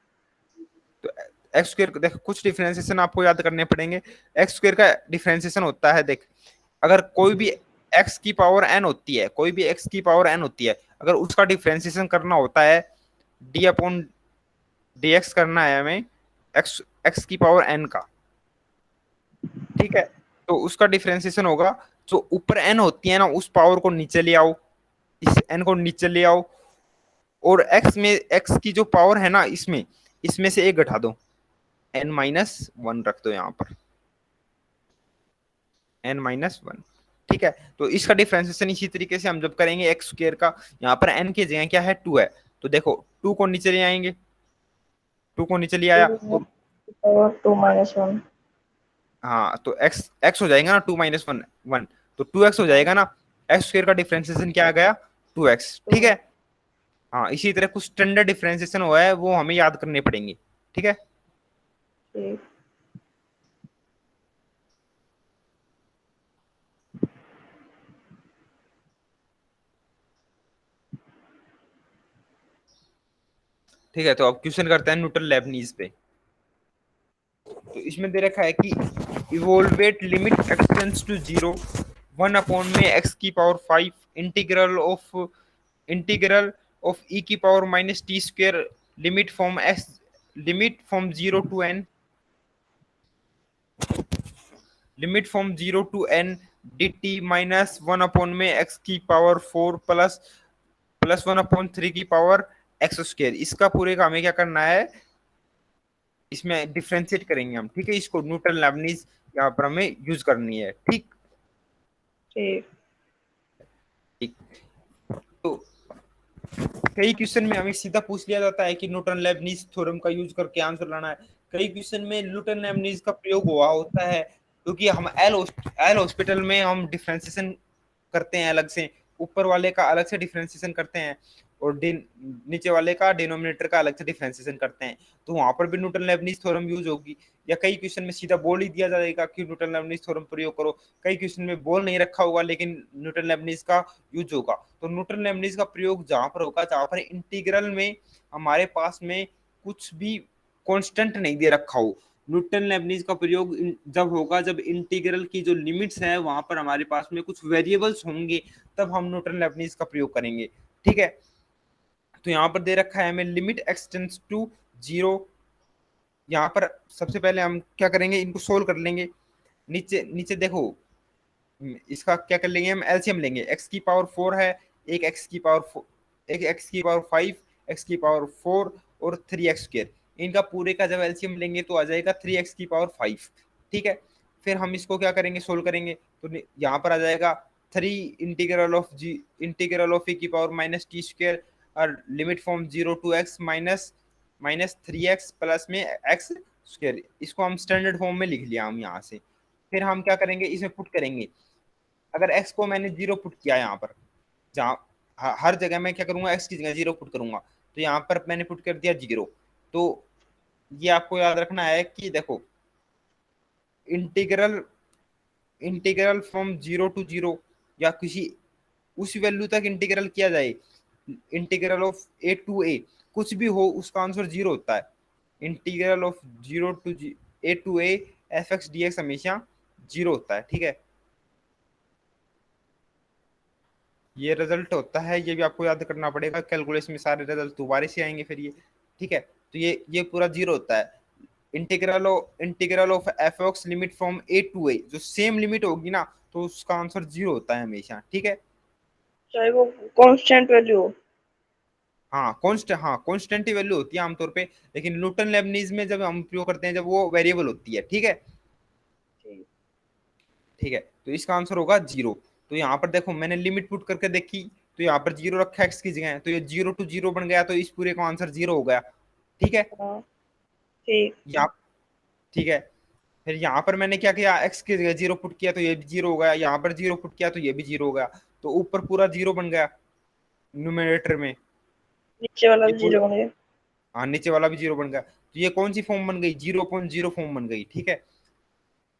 तो एक्स स्क्वायर, देख कुछ डिफरेंशिएशन आपको याद करने पड़ेंगे। एक्स स्क्वायर का डिफरेंशिएशन होता है, देख अगर कोई भी एक्स की पावर एन होती है, कोई भी एक्स की पावर एन होती है, अगर उसका डिफरेंशिएशन करना होता है डी अपॉन डी एक्स करना है हमें, एक्स एक्स की पावर एन का, ठीक है? तो उसका डिफरेंशिएशन होगा, जो ऊपर एन होती है ना उस पावर को नीचे ले आओ, इस एन को नीचे ले आओ, और एक्स में एक्स की जो पावर है ना इसमें, इसमें से एक घटा दो, एन माइनस वन रख दो यहाँ पर, एन माइनस वन। ठीक है, तो इसका डिफरेंशिएशन इसी तरीके से हम जब करेंगे एक्स स्क्र का, यहाँ पर एन की जगह क्या है, टू है, तो देखो टू को नीचे ले आएंगे, टू को नीचे ले आया, टू और पावर टू माइनस वन। हाँ तो एक्स एक्स हो जाएगा ना, टू माइनस वन वन, तो टू एक्स हो जाएगा ना। एक्स स्क्र का डिफरेंशिएशन क्या आ गया, टू एक्स, टू। ठीक है। हाँ इसी तरह कुछ स्टैंडर्ड डिफरेंशिएशन हुआ है वो हमें याद करने पड़ेंगे, ठीक है। ठीक। ठीक है, तो अब क्वेश्चन करते हैं न्यूटन लेबनीज पे। तो इसमें दे रखा है कि evaluate limit x tends to zero, one upon में एक्स की power five, integral of e की power minus t square, limit from x, limit from zero to n, limit from zero to n d t minus one upon में एक्स की power four plus plus one upon three की पावर एक्स स्क्वेयर। इसका पूरे का हमें क्या करना है, इसमें डिफ्रेंशिएट करेंगे हम, ठीक है। इसको न्यूटन लेबनीज यहाँ पर हमें यूज करनी है, ठीक। ठीक। ठीक, तो कई क्वेश्चन में हमें सीधा पूछ लिया जाता है कि न्यूटन लेबनीज थ्योरम का यूज करके आंसर लाना है। कई क्वेश्चन में न्यूटन लेबनीज का प्रयोग हुआ होता है, क्योंकि हम एल हॉस्पिटल में हम डिफ्रेंशिएशन करते हैं अलग से, ऊपर वाले का अलग से डिफ्रेंशिएशन करते हैं, और नीचे वाले का डिनोमिनेटर का अलग से डिफ्रेंशिएशन करते हैं, तो वहां पर भी न्यूटन लेबनीज थ्योरम यूज होगी। या कई क्वेश्चन में सीधा बोल ही दिया जाएगा कि न्यूटन लेबनीज थ्योरम प्रयोग करो, कई क्वेश्चन में बोल नहीं रखा होगा लेकिन न्यूटन लेबनीज का यूज होगा। तो न्यूटन लेबनीज का प्रयोग जहां पर होगा जहां पर इंटीग्रल में हमारे पास में कुछ भी कांस्टेंट नहीं दे रखा हो। न्यूटन लेबनीज का प्रयोग जब होगा जब इंटीग्रल की जो लिमिट्स है वहां पर हमारे पास में कुछ वेरिएबल्स होंगे, तब हम न्यूटन लेबनीज का प्रयोग करेंगे, ठीक है। तो यहाँ पर दे रखा है हमें लिमिट एक्सटेंड्स टू जीरो। यहाँ पर सबसे पहले हम क्या करेंगे, इनको सोल्व कर लेंगे। नीचे नीचे देखो, इसका क्या कर लेंगे, हम एलसीएम लेंगे। एक्स की पावर फोर है, एक एक्स की पावर एक एक्स की पावर फाइव, एक्स की पावर फोर, और थ्री एक्स स्क्र, इनका पूरे का जब एलसीएम लेंगे तो आ जाएगा थ्री एक्स की पावर फाइव, ठीक है। फिर हम इसको क्या करेंगे, सोल्व करेंगे, तो यहाँ पर आ जाएगा थ्री इंटीग्रल ऑफ ए की पावर माइनस टी स्क्र, और limit from zero to x minus minus three x plus में एक्स स्क्र। इसको हम स्टैंडर्ड फॉर्म में लिख लिया हम यहाँ से। फिर हम क्या करेंगे, इसमें पुट करेंगे। अगर एक्स को मैंने जीरो पुट किया यहाँ पर, जहाँ हर जगह मैं क्या करूंगा, एक्स की जगह जीरो पुट करूंगा, तो यहाँ पर मैंने पुट कर दिया जीरो। तो ये आपको याद रखना है कि देखो, integral integral from zero to zero, या किसी उस वैल्यू तक इंटीग्रल किया जाए, integral of a to a, कुछ भी हो उसका आंसर जीरो होता है। Integral of zero to a to a f x d x हमेशा जीरो होता है, ठीक है। ये रिजल्ट होता है, ये भी आपको याद करना पड़ेगा, कैलकुलेशन में सारे रिजल्ट दोबारा से आएंगे फिर ये, ठीक है। तो ये पूरा जीरो होता है। Integral of f x limit from a to a, जो सेम लिमिट होगी ना तो उसका आंसर जीरो होता है हमेशा, ठीक है। चाहे वो कांस्टेंट वैल्यू हो। हाँ कॉन्स्टेंट वैल्यू होती है आमतौर पे, लेकिन न्यूटन लेबनीज में जब हम प्रयोग करते हैं जब वो वेरिएबल होती है, ठीक है। ठीक। ठीक है, तो इसका आंसर होगा जीरो। तो यहाँ पर देखो मैंने लिमिट पुट करके देखी, तो यहाँ पर जीरो रखा है एक्स की जगह, तो ये जीरो टू जीरो बन गया, तो इस पूरे का आंसर जीरो हो गया, ठीक है। हाँ। ठीक। यहाँ, ठीक है। फिर यहाँ पर मैंने क्या किया, एक्स की जगह जीरो पुट किया तो ये भी जीरो हो गया, यहाँ पर जीरो पुट किया तो ये भी जीरो हो गया, तो ऊपर पूरा जीरो बन गया न्यूमरेटर में। नीचे वाला ये भी पूरा, जीरो बन गया। हाँ नीचे वाला भी जीरो बन गया। तो ये कौन सी फॉर्म बन गई, 0.0 फॉर्म बन गई, ठीक है।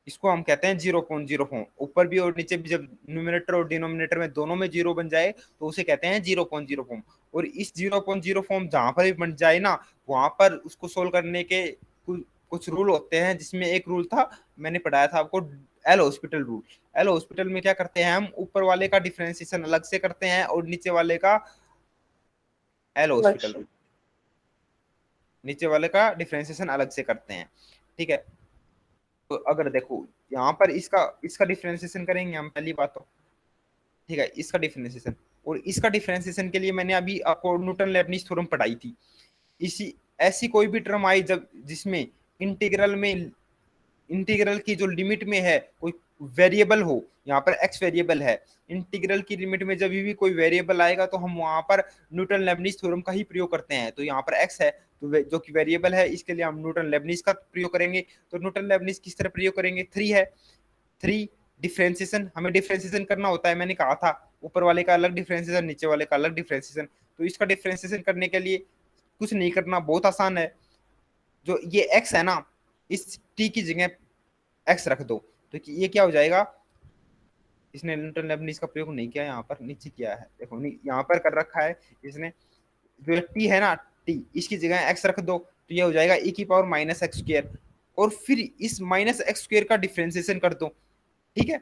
इसको हम कहते हैं 0.0 फॉर्म। ऊपर भी और नीचे भी जब न्यूमरेटर और डिनोमिनेटर में दोनों में जीरो बन जाए तो उसे कहते हैं 0.0 फॉर्म। और इस 0.0 फॉर्म जहां पर भी बन जाए ना, वहां पर उसको सोल्व करने के कुछ रूल होते हैं, जिसमें एक रूल था, मैंने पढ़ाया था आपको, L hospital rule. L hospital में क्या करते हैं हम, ऊपर वाले का डिफरेंशिएशन अलग से करते हैं और नीचे वाले का, एल अलग हॉस्पिटल से। रूल, नीचे वाले का डिफरेंशिएशन अलग से करते हैं, ठीक है। तो अगर देखो यहाँ पर इसका इसका डिफरेंशिएशन करेंगे हम, पहली बात तो, ठीक है, इसका डिफरेंशिएशन। और इसका डिफरेंशिएशन के लिए मैंने अभी आपको न्यूटन लेबनीज थ्योरम पढ़ाई थी। इसी ऐसी कोई भी टर्म आई जब जिसमें इंटीग्रल में, इंटीग्रल की जो लिमिट में है कोई वेरिएबल हो, यहाँ पर एक्स वेरिएबल है, इंटीग्रल की लिमिट में जब भी कोई वेरिएबल आएगा तो हम वहां पर न्यूटन लेबनीज थ्योरम का ही प्रयोग करते हैं। तो यहाँ पर एक्स है तो जो कि वेरिएबल है, इसके लिए हम न्यूटन लेबनीज का प्रयोग करेंगे। तो न्यूटन लेबनीज किस तरह प्रयोग करेंगे, थ्री है, थ्री डिफरेंशिएशन, हमें डिफरेंशिएशन करना होता है, मैंने कहा था ऊपर वाले का अलग डिफरेंशिएशन, नीचे वाले का अलग डिफरेंशिएशन। तो इसका डिफरेंशिएशन करने के लिए कुछ नहीं करना, बहुत आसान है। जो ये एक्स है ना, इस टी की जगह एक्स रख दो, तो ये क्या हो जाएगा, इसने न्यूटन लेबनीज का प्रयोग नहीं किया, यहाँ पर नीचे किया है, देखो नहीं यहाँ पर कर रखा है इसने। जो टी है ना, टी, इसकी जगह एक्स रख दो, तो ये हो जाएगा ई की पावर माइनस एक्स स्क्र। और फिर इस माइनस एक्स स्क्र का डिफ्रेंसिएशन कर दो, ठीक है।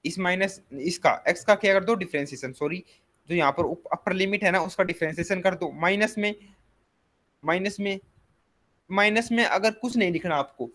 इस माइनस इसका एक्स का क्या कर दो, डिफ्रेंसिएशन, सॉरी, जो यहाँ पर अपर लिमिट है ना उसका डिफ्रेंसिएशन कर दो। माइनस में, माइनस में, माइनस में अगर कुछ नहीं लिखना आपको,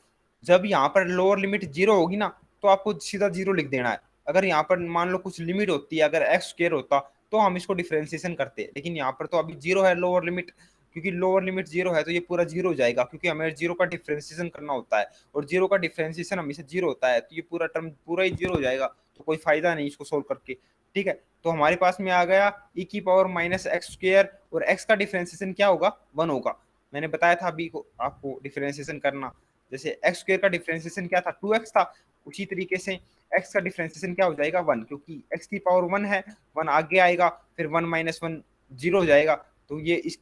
जब यहाँ पर लोअर लिमिट जीरो होगी ना तो आपको सीधा जीरो लिख देना है। अगर यहाँ पर मान लो कुछ लिमिट होती है, अगर एक्स स्क्र होता तो हम इसको डिफरेंशिएशन करते, लेकिन यहाँ पर तो अभी जीरो है लोअर लिमिट, क्योंकि लोअर लिमिट जीरो है तो ये पूरा जीरो हो जाएगा, क्योंकि हमें जीरो का डिफरेंशिएशन करना होता है और जीरो का डिफरेंशिएशन हमेशा जीरो होता है, तो ये पूरा टर्म पूरा ही जीरो हो जाएगा, तो कोई फायदा नहीं इसको सोल्व करके, ठीक है। तो हमारे पास में आ गया ई की पावर माइनस एक्स स्क्र, और एक्स का डिफरेंशिएशन क्या होगा, वन होगा। मैंने बताया था अभी को आपको डिफरेंशिएशन करना, जैसे एक्स स्क्र का डिफरेंशिएशन क्या था, 2x था, उसी तरीके से एक्स का डिफरेंशिएशन क्या हो जाएगा, वन, क्योंकि एक्स की पावर वन है, वन आगे आएगा, फिर वन माइनस वन जीरो हो जाएगा, तो ये इस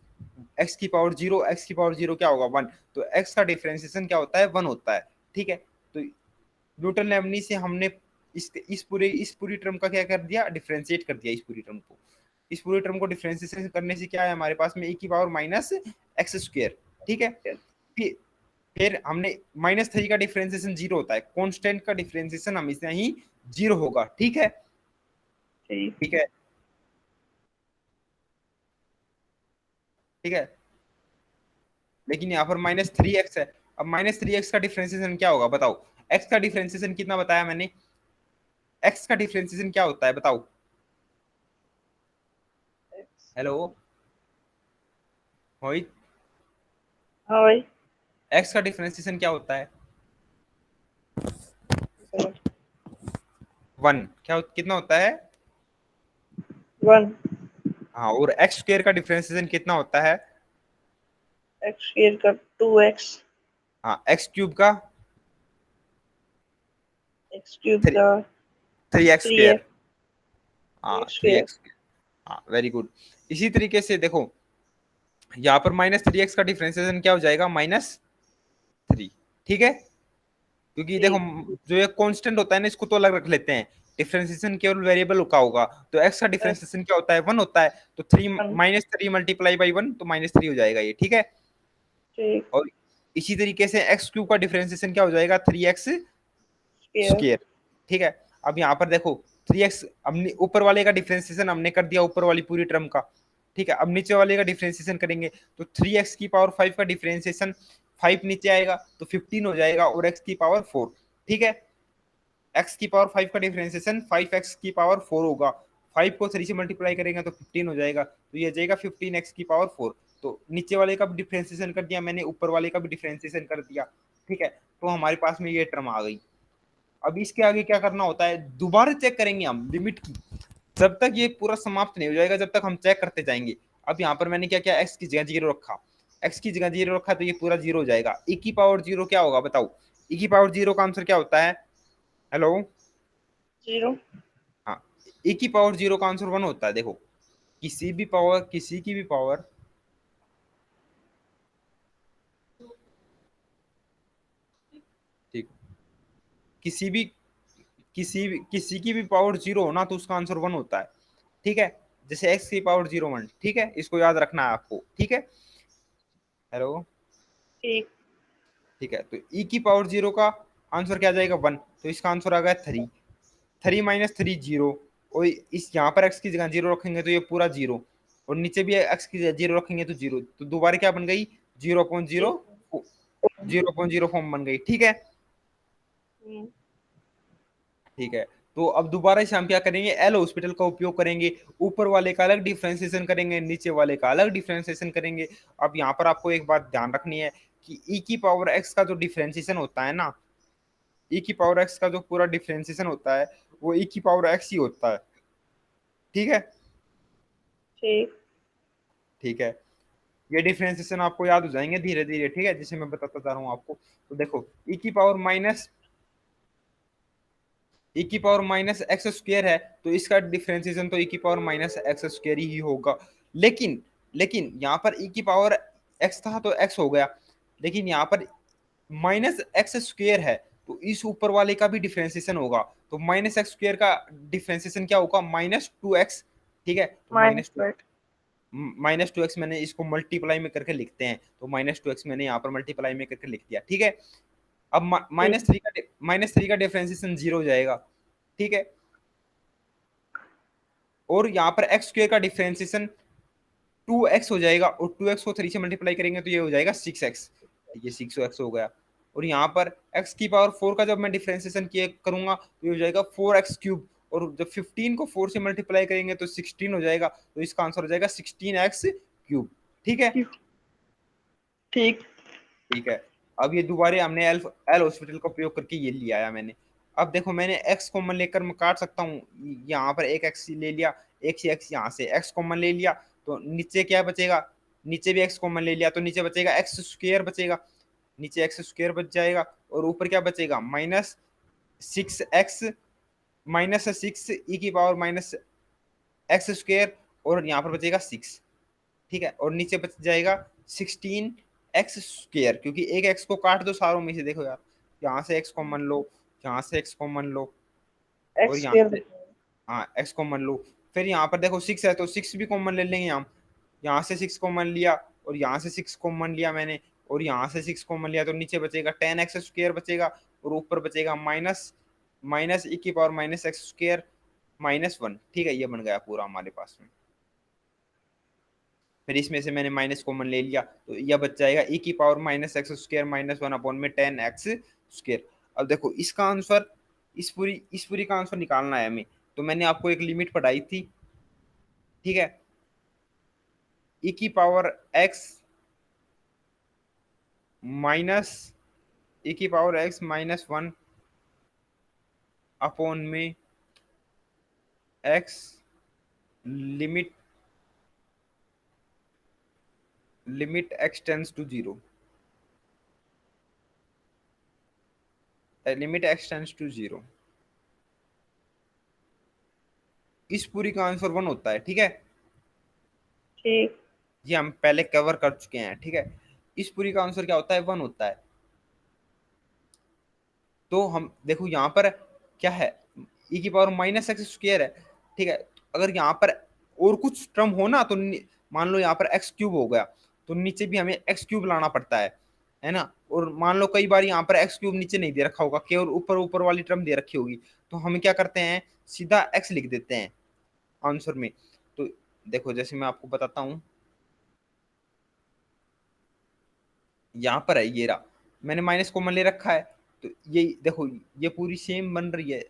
एक्स की पावर जीरो, एक्स की पावर जीरो क्या होगा, वन, तो एक्स का डिफरेंशिएशन क्या होता है, वन होता है, ठीक है। तो न्यूटन लेबनीज से हमने इस पूरी टर्म का क्या कर दिया, डिफरेंशिएट कर दिया इस पूरी टर्म को। इस पूरी टर्म को डिफरेंशिएशन करने से क्या है हमारे पास में, e की पावर माइनस एक्स स्क्र, ठीक है। फिर हमने माइनस थ्री का डिफरेंशिएशन जीरो होता है, कांस्टेंट का डिफरेंशिएशन हमेशा ही जीरो होगा, ठीक है, ठीक। ठीक है, ठीक है। लेकिन यहाँ पर माइनस थ्री एक्स है, अब माइनस थ्री एक्स का डिफरेंशिएशन क्या होगा बताओ, एक्स का डिफरेंशिएशन कितना बताया मैंने, एक्स का डिफरेंशिएशन क्या होता है बताओ, हेलो मोहित, हाँ भाई। एक्स का डिफरेंशिएशन क्या होता है, वन, क्या कितना होता है, वन। हाँ, और एक्स स्क्र का डिफरेंशिएशन कितना होता है, एक्स स्क्र का 2x, हाँ, एक्स क्यूब का एक्स क्यूब थ्री, का थ्री एक्स स्क्र, 3x, हाँ, 3x थ्री स्क्र। एक्स, हाँ, वेरी गुड। इसी तरीके से देखो यहाँ पर माइनस थ्री एक्स का डिफरेंशिएशन क्या हो जाएगा, माइनस थ्री, ठीक है, क्योंकि देखो ठीक। जो ये कांस्टेंट होता है ना इसको तो अलग रख लेते हैं, डिफरेंशिएशन केवल वेरिएबल का होगा, तो एक्स का डिफरेंशिएशन क्या होता है, वन होता है, तो three one. Minus three multiply by one, तो माइनस थ्री हो जाएगा ये, ठीक है। ठीक। और इसी तरीके से एक्स क्यूब का डिफरेंशिएशन क्या हो जाएगा, थ्री एक्स स्क्र। स्क्र, ठीक है। अब यहाँ पर देखो थ्री एक्स, हमने ऊपर वाले का डिफरेंशिएशन हमने कर दिया ऊपर वाली पूरी टर्म का, ठीक है। अब नीचे वाले का डिफरेंशिएशन करेंगे, तो थ्री एक्स की पावर फाइव का डिफरेंशिएशन, फाइव नीचे आएगा तो 15 हो जाएगा, और एक्स की पावर फोर, ठीक है। एक्स की पावर फाइव का डिफरेंशिएशन फाइव एक्स की पावर फोर होगा, फाइव को थ्री से मल्टीप्लाई करेंगे तो 15 हो जाएगा, तो ये जाएगा 15x की पावर फोर। तो नीचे वाले का भी डिफरेंशिएशन कर दिया मैंने, ऊपर वाले का भी डिफरेंशिएशन कर दिया, ठीक है। तो हमारे पास में ये टर्म आ गई। अब इसके आगे क्या करना होता है, दोबारा चेक करेंगे हम लिमिट की, जब तक ये पूरा समाप्त नहीं हो जाएगा जब तक हम चेक करते जाएंगे। अब यहाँ पर मैंने क्या किया, एक्स की जगह जीरो रखा, एक्स की जगह जीरो रखा तो ये पूरा जीरो हो जाएगा, ई की पावर जीरो क्या होगा बताओ, ई की पावर जीरो का आंसर क्या होता है, हेलो, जीरो। हाँ, ए की पावर जीरो का आंसर वन होता है, देखो किसी भी पावर, किसी की भी पावर, किसी की भी पावर जीरो हो ना तो उसका आंसर वन होता है, ठीक है। जैसे एक्स की पावर जीरो वन, ठीक है, इसको याद रखना है आपको, ठीक है। हेलो। ठीक। ठीक है, तो ई की पावर जीरो का आंसर क्या आ जाएगा, वन, तो इसका आंसर आ गया three. Three minus three zero, और इस यहाँ पर एक्स की जगह जीरो रखेंगे तो ये पूरा जीरो, और नीचे भी एक्स की जगह जीरो रखेंगे तो जीरो, तो दोबारा क्या बन गई, zero point zero, zero point zero form बन गई, ठीक है। हम्म, ठीक है, तो अब दोबारा से हम क्या करेंगे, एल हॉस्पिटल का उपयोग करेंगे। ऊपर वाले का अलग डिफ्रेंसिएशन करेंगे, नीचे वाले का अलग डिफ्रेंसिएशन करेंगे। अब यहाँ पर आपको एक बात ध्यान रखनी है कि ई की पावर एक्स का जो डिफ्रेंसिएशन होता है ना, ई की पावर एक्स का जो पूरा डिफ्रेंसिएशन होता है वो ई की पावर एक्स ही होता है, ठीक है। ठीक। ठीक है, ये डिफ्रेंसिएशन आपको याद हो जाएंगे धीरे धीरे, ठीक है, जैसे मैं बताता जा रहा हूँ आपको। तो देखो, ई की पावर माइनस एक्स स्क्र है, तो इसका डिफ्रेंसिएशन तो ई की पावर माइनस एक्स स्क्र ही होगा। लेकिन लेकिन यहाँ पर ई की पावर एक्स था तो एक्स हो गया, लेकिन यहाँ पर माइनस एक्स स्क्र है, तो इस ऊपर वाले का भी डिफ्रेंसिएशन होगा, तो माइनस एक्स स्क्र का डिफ्रेंसिएशन क्या होगा, माइनस टू एक्स, ठीक है। तो minus two x. Minus two x मैंने इसको मल्टीप्लाई में करके लिखते हैं, तो माइनस टू एक्स मैंने यहाँ पर मल्टीप्लाई में करके लिख दिया, ठीक है। अब ठीक। माइनस थ्री का डिफरेंशिएशन जीरो हो जाएगा, ठीक है। और यहाँ पर एक्स स्क्र का डिफरेंशिएशन टू एक्स हो जाएगा, और टू एक्स को थ्री से मल्टीप्लाई करेंगे तो ये हो जाएगा सिक्स एक्स, ये सिक्स एक्स हो गया। और यहाँ पर एक्स की पावर फोर का जब मैं डिफरेंशिएशन किया करूंगा तो ये हो जाएगा फोर एक्स क्यूब, और जब 15 को 4 से मल्टीप्लाई करेंगे तो 16 हो जाएगा, तो इसका आंसर हो जाएगा 16x क्यूब, ठीक है। ठीक। ठीक है, अब ये दोबारा हमने एल एल हॉस्पिटल का प्रयोग करके ये लिया आया मैंने। अब देखो, मैंने एक्स कॉमन लेकर मैं काट सकता हूँ, यहाँ पर एक एक्स ले लिया, एक से एक्स यहाँ से एक्स कॉमन ले लिया, तो नीचे क्या बचेगा, नीचे भी एक्स कॉमन ले लिया तो नीचे बचेगा एक्स स्क्र बचेगा, नीचे एक्स स्क्र बच जाएगा, और ऊपर क्या बचेगा, minus six x, minus six e की पावर माइनस एक्स स्क्र, और यहाँ पर बचेगा सिक्स, ठीक है। और नीचे बच जाएगा 16x स्क्र, क्योंकि एक एक्स को काट दो सारों में से, देखो यार, यहाँ से एक्स कॉमन लो, यहाँ से एक्स कॉमन लो, और एक्स यहाँ स्क्वायर से, हाँ, एक्स कॉमन लो। फिर यहाँ पर देखो सिक्स है तो सिक्स भी कॉमन ले लेंगे हम, यहाँ से सिक्स कॉमन लिया, और यहाँ से सिक्स कॉमन लिया मैंने, और यहाँ से सिक्स कॉमन लिया, तो नीचे बचेगा 10x स्क्र बचेगा, और ऊपर बचेगा माइनस माइनस ई की power minus x square minus one, ठीक है, ये बन गया पूरा हमारे पास में। फिर इसमें से मैंने माइनस कॉमन ले लिया, तो यह बच जाएगा ई की power minus x square minus one upon में 10x स्क्र। अब देखो इसका आंसर, इस पूरी का आंसर निकालना है हमें, तो मैंने आपको एक लिमिट पढ़ाई थी, ठीक है। ई की पावर एक्स माइनस ई की power x minus one upon में x, limit limit x tends to zero, limit x tends to zero, इस पूरी का आंसर वन होता है, ठीक है। ठीक। ये हम पहले कवर कर चुके हैं, ठीक है। इस पूरी का आंसर क्या होता है, वन होता है। तो हम देखो यहाँ पर क्या है, ई की पावर माइनस एक्स स्क्र है, ठीक है। अगर यहाँ पर और कुछ टर्म हो ना, तो मान लो यहाँ पर एक्स क्यूब हो गया, तो नीचे भी हमें एक्स क्यूब लाना पड़ता है ना। और मान लो कई बार यहाँ पर एक्स क्यूब नीचे नहीं दे रखा होगा, केवल ऊपर ऊपर वाली टर्म दे रखी होगी, तो हम क्या करते हैं, सीधा एक्स लिख देते हैं आंसर में। तो देखो, जैसे मैं आपको बताता हूँ, यहाँ पर है ये रहा, मैंने माइनस कॉमन ले रखा है, तो ये देखो, ये पूरी सेम बन रही है,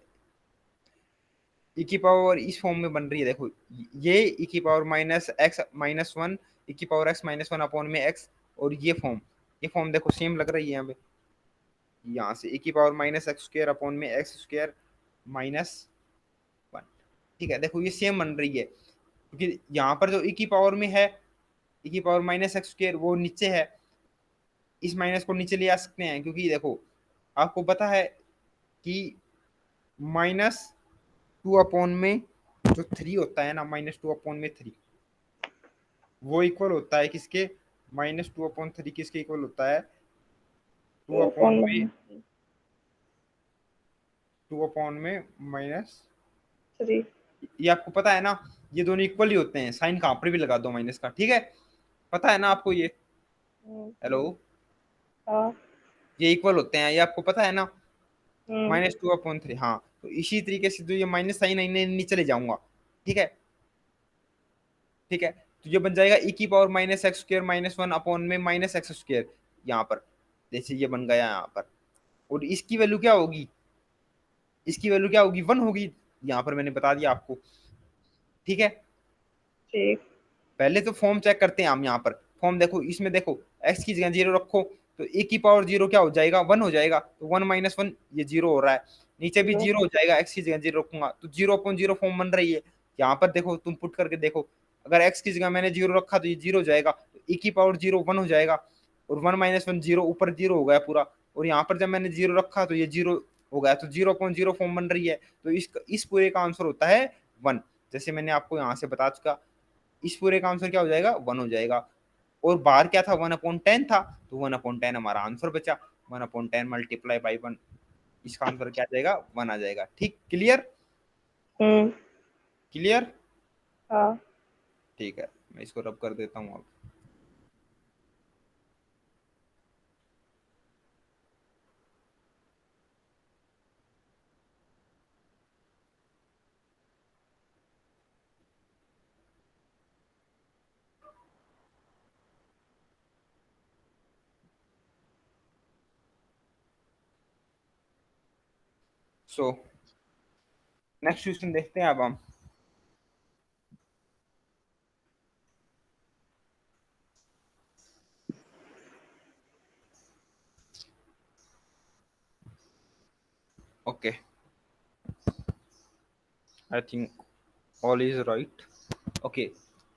ई की पावर इस फॉर्म में बन रही है, देखो, ये ई की power minus x minus one, e की power x minus one upon में एक्स, और ये फॉर्म देखो सेम लग रही है यहाँ पे, यहाँ से ई की power minus x square upon में एक्स स्क्र माइनस वन, ठीक है। देखो ये सेम बन रही है, क्योंकि यहाँ पर जो ई की पावर में है, ई की पावर माइनस एक्स स्क्र वो नीचे है, इस माइनस को नीचे ले आ सकते हैं, क्योंकि देखो आपको पता है कि माइनस टू अपॉन में जो थ्री होता है ना, माइनस टू अपॉन में थ्री, वो इक्वल होता है किसके, माइनस टू अपॉन थ्री किसके इक्वल होता है, टू टू अपॉन अपॉन में, माइनस। 3। ये आपको पता है ना, ये दोनों इक्वल ही होते हैं, साइन कहाँ पर भी लगा दो माइनस का, ठीक है, पता है ना आपको ये। हेलो, हाँ। ये इक्वल होते हैं, ये आपको पता है ना, हम्म। -2/3। हाँ, तो इसी तरीके से जो ये माइनस साइन है इन्हें नीचे ले जाऊंगा, ठीक है, ठीक है, तो ये बन जाएगा e⁻−x² - 1 में -x², यहाँ पर जैसे ये बन गया यहाँ पर। और इसकी वैल्यू क्या होगी, इसकी वैल्यू क्या होगी, 1 होगी, यहाँ पर मैंने बता दिया आपको, ठीक है। ठीक। पहले तो फॉर्म चेक करते हैं हम, यहाँ पर फॉर्म देखो, इसमें देखो x की जगह 0 रखो तो e⁻0 क्या हो जाएगा, 1 हो जाएगा, तो 1 - 1 ये 0 हो रहा है, नीचे भी 0 हो जाएगा, x की जगह 0 रखूंगा तो 0/0 फॉर्म बन रही है। यहाँ पर देखो, तुम पुट करके देखो, अगर x की जगह मैंने 0 रखा तो ये 0 हो जाएगा, तो e⁻0 1 हो जाएगा, और 1 - 1 0, ऊपर 0 हो गया पूरा, और यहाँ पर जब मैंने 0 रखा तो ये 0 हो गया, तो 0/0 फॉर्म बन रही है, तो इस पूरे का आंसर होता है 1। जैसे मैंने आपको यहाँ से बता चुका, इस पूरे का आंसर क्या हो जाएगा, 1 हो जाएगा। और बाहर क्या था, 1/10 था, तो 1/10 हमारा आंसर बचा, 1/10 मल्टीप्लाई बाई 1, इसका आंसर क्या आ जाएगा, 1 आ जाएगा। ठीक, क्लियर, हम्म। क्लियर, हाँ। ठीक है, मैं इसको रब कर देता हूँ अब। सो नेक्स्ट क्वेश्चन देखते हैं अब हम। Okay, I think all is right. Okay,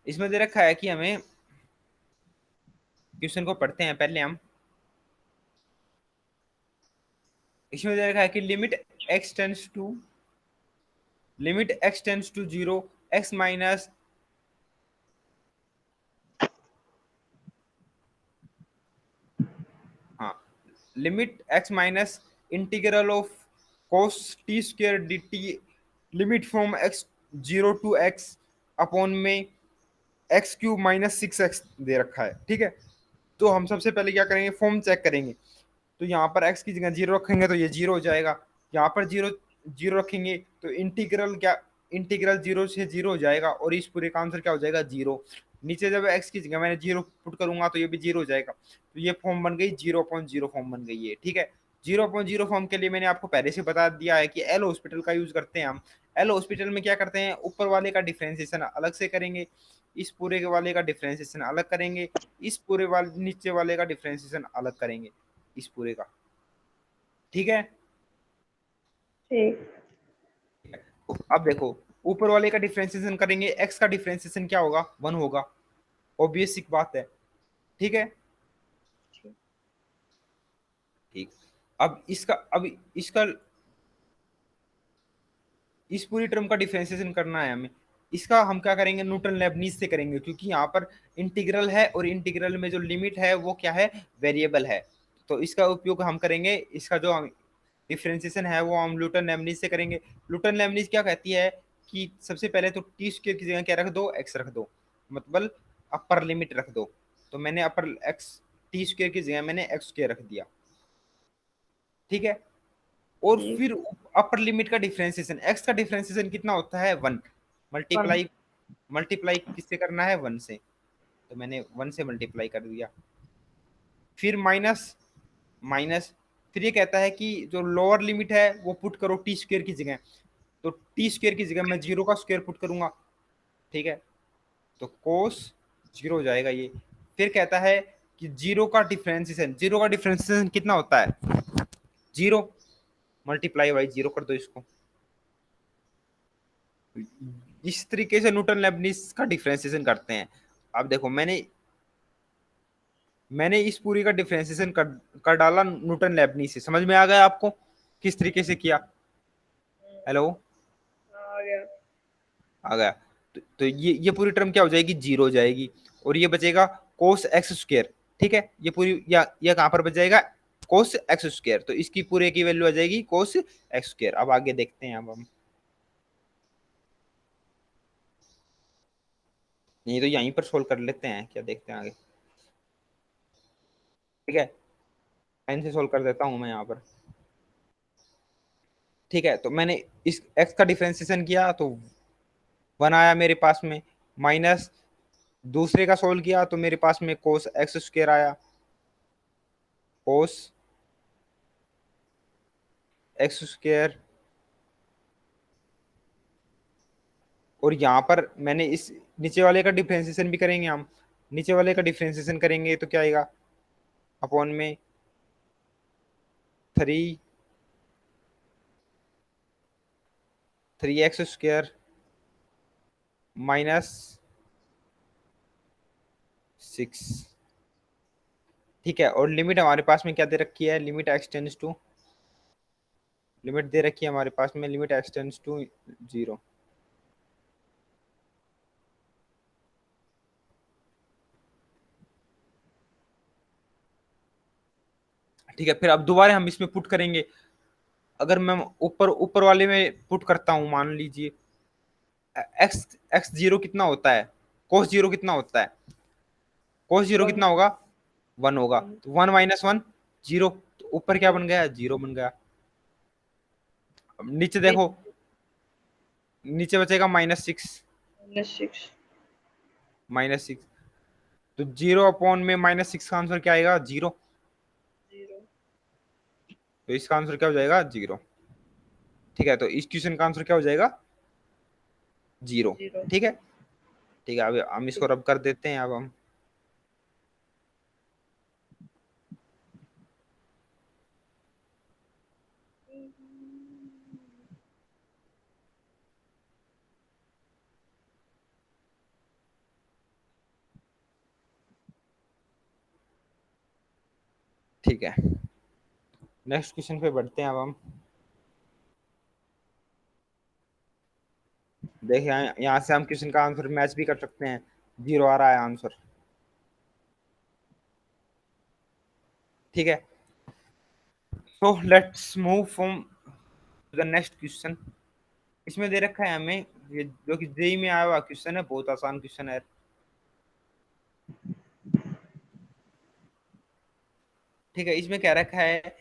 इसमें दे रखा है कि हमें, क्वेश्चन को पढ़ते हैं पहले हम। इसमें दे रखा है कि limit x tends to 0, x minus, हाँ, limit x minus integral of cos t² dt, limit from x 0 to x upon में x³ - 6x दे रखा है, ठीक है। तो हम सबसे पहले क्या करेंगे, फॉर्म चेक करेंगे, तो यहाँ पर x की जगह 0 रखेंगे तो ये 0 हो जाएगा, यहाँ पर 0 0 रखेंगे तो इंटीग्रल क्या, इंटीग्रल 0 से 0 हो जाएगा, और इस पूरे का आंसर क्या हो जाएगा, 0। नीचे जब x की जगह मैंने 0 पुट करूंगा तो ये भी 0 हो जाएगा, तो ये फॉर्म बन गई 0/0 फॉर्म बन गई है, ठीक है। 0/0 फॉर्म के लिए मैंने आपको पहले से बता दिया है कि एल हॉस्पिटल का यूज करते हैं हम। एल हॉस्पिटल में क्या करते हैं, ऊपर वाले का डिफ्रेंसिएशन अलग से करेंगे, इस पूरे के वाले का डिफ्रेंसिएशन अलग करेंगे, इस पूरे वाले नीचे वाले का डिफ्रेंसिएशन अलग करेंगे, इस पूरे का, ठीक है। ठीक। अब देखो, ऊपर वाले का डिफ्रेंसिएशन करेंगे, एक्स का डिफ्रेंसिएशन क्या होगा, 1 होगा, ऑब्वियस सी बात है, ठीक है। ठीक, अब इसका इस पूरी टर्म का डिफरेंशिएशन करना है हमें, इसका हम क्या करेंगे, न्यूटन लेबनीज से करेंगे, क्योंकि यहाँ पर इंटीग्रल है, और इंटीग्रल में जो लिमिट है वो क्या है, वेरिएबल है, तो इसका उपयोग हम करेंगे, इसका जो डिफरेंशिएशन है वो हम न्यूटन लेबनीज से करेंगे। न्यूटन लेबनीज क्या कहती है कि सबसे पहले तो t² की जगह क्या रख दो, x रख दो, मतलब अपर लिमिट रख दो, तो मैंने अपर x, t² की जगह मैंने x² रख दिया, ठीक है। और ठीक। फिर अपर लिमिट का डिफरेंशिएशन, एक्स का डिफरेंशिएशन कितना होता है, 1, 1। मल्टीप्लाई, मल्टीप्लाई किससे करना है, 1 से, तो मैंने 1 से मल्टीप्लाई कर दिया, फिर माइनस, माइनस, फिर ये कहता है कि जो लोअर लिमिट है वो पुट करो t² की जगह, तो t² की जगह मैं 0 का स्क्वायर पुट करूंगा, ठीक है, तो कोस 0 हो जाएगा ये। फिर कहता है कि 0 का डिफरेंशिएशन, 0 का डिफरेंशिएशन कितना होता है, 0, मल्टीप्लाई बाई 0 कर दो इसको। इस तरीके से न्यूटन लेबनीज का डिफरेंशिएशन करते हैं। अब देखो, मैंने इस पूरी का डिफरेंशिएशन कर डाला न्यूटन लेबनीज से, समझ में आ गया आपको किस तरीके से किया। हेलो, आ गया। आ गया। तो ये पूरी टर्म क्या हो जाएगी, 0 हो जाएगी, और ये बचेगा cos x², ठीक है, ये पूरी, या कहां पर बच जाएगा, कोस एक्स स्क्वायर, तो इसकी पूरे की वैल्यू आ जाएगी कोस एक्स स्क्वायर। अब आगे देखते हैं, अब हम ये तो यहीं पर सोल्व कर लेते हैं, क्या देखते हैं आगे। ठीक है, साइन से सोल्व कर देता हूं मैं यहाँ पर। ठीक है, तो मैंने इस एक्स का डिफरेंशिएशन किया तो वन आया मेरे पास में, माइनस दूसरे का सोल्व किया तो मेरे पास में कोस एक्स स्क्वायर आया, कोस एक्स स्क्वायर। और यहाँ पर मैंने इस नीचे वाले का डिफरेंशिएशन भी करेंगे हम, नीचे वाले का डिफरेंशिएशन करेंगे तो क्या आएगा, अपॉन में 3x स्क्वायर माइनस 6। ठीक है, और लिमिट हमारे पास में क्या दे रखी है, limit x tends to, limit दे रखी है हमारे पास में, लिमिट एक्स टेंड्स टू 0। ठीक है, फिर अब दोबारा हम इसमें पुट करेंगे। अगर मैं ऊपर ऊपर वाले में पुट करता हूं, मान लीजिए एक्स एक्स जीरो कितना होता है, कोस जीरो कितना होता है, कोस जीरो वन। कितना होगा, 1 होगा, वन। तो 1 - 1 जीरो, तो ऊपर क्या बन गया, जीरो बन गया। अब नीचे देखो, नीचे बचेगा -6, -6। -6, तो 0 अपॉन में -6 का आंसर क्या आएगा, 0। 0। तो इसका आंसर क्या हो जाएगा, 0। ठीक है, तो इस क्वेश्चन का आंसर क्या हो जाएगा, 0। 0। ठीक है, ठीक है, अब हम इसको रब कर देते हैं अब हम। ठीक है, नेक्स्ट क्वेश्चन पे बढ़ते हैं अब हम। देखिए यहाँ से हम क्वेश्चन का आंसर मैच भी कर सकते हैं, 0 आ रहा है आंसर। ठीक है, so let's move from the next question. इसमें दे रखा है हमें, ये जो कि जेई में आया हुआ क्वेश्चन है, बहुत आसान क्वेश्चन है। ठीक है, इसमें क्या रखा है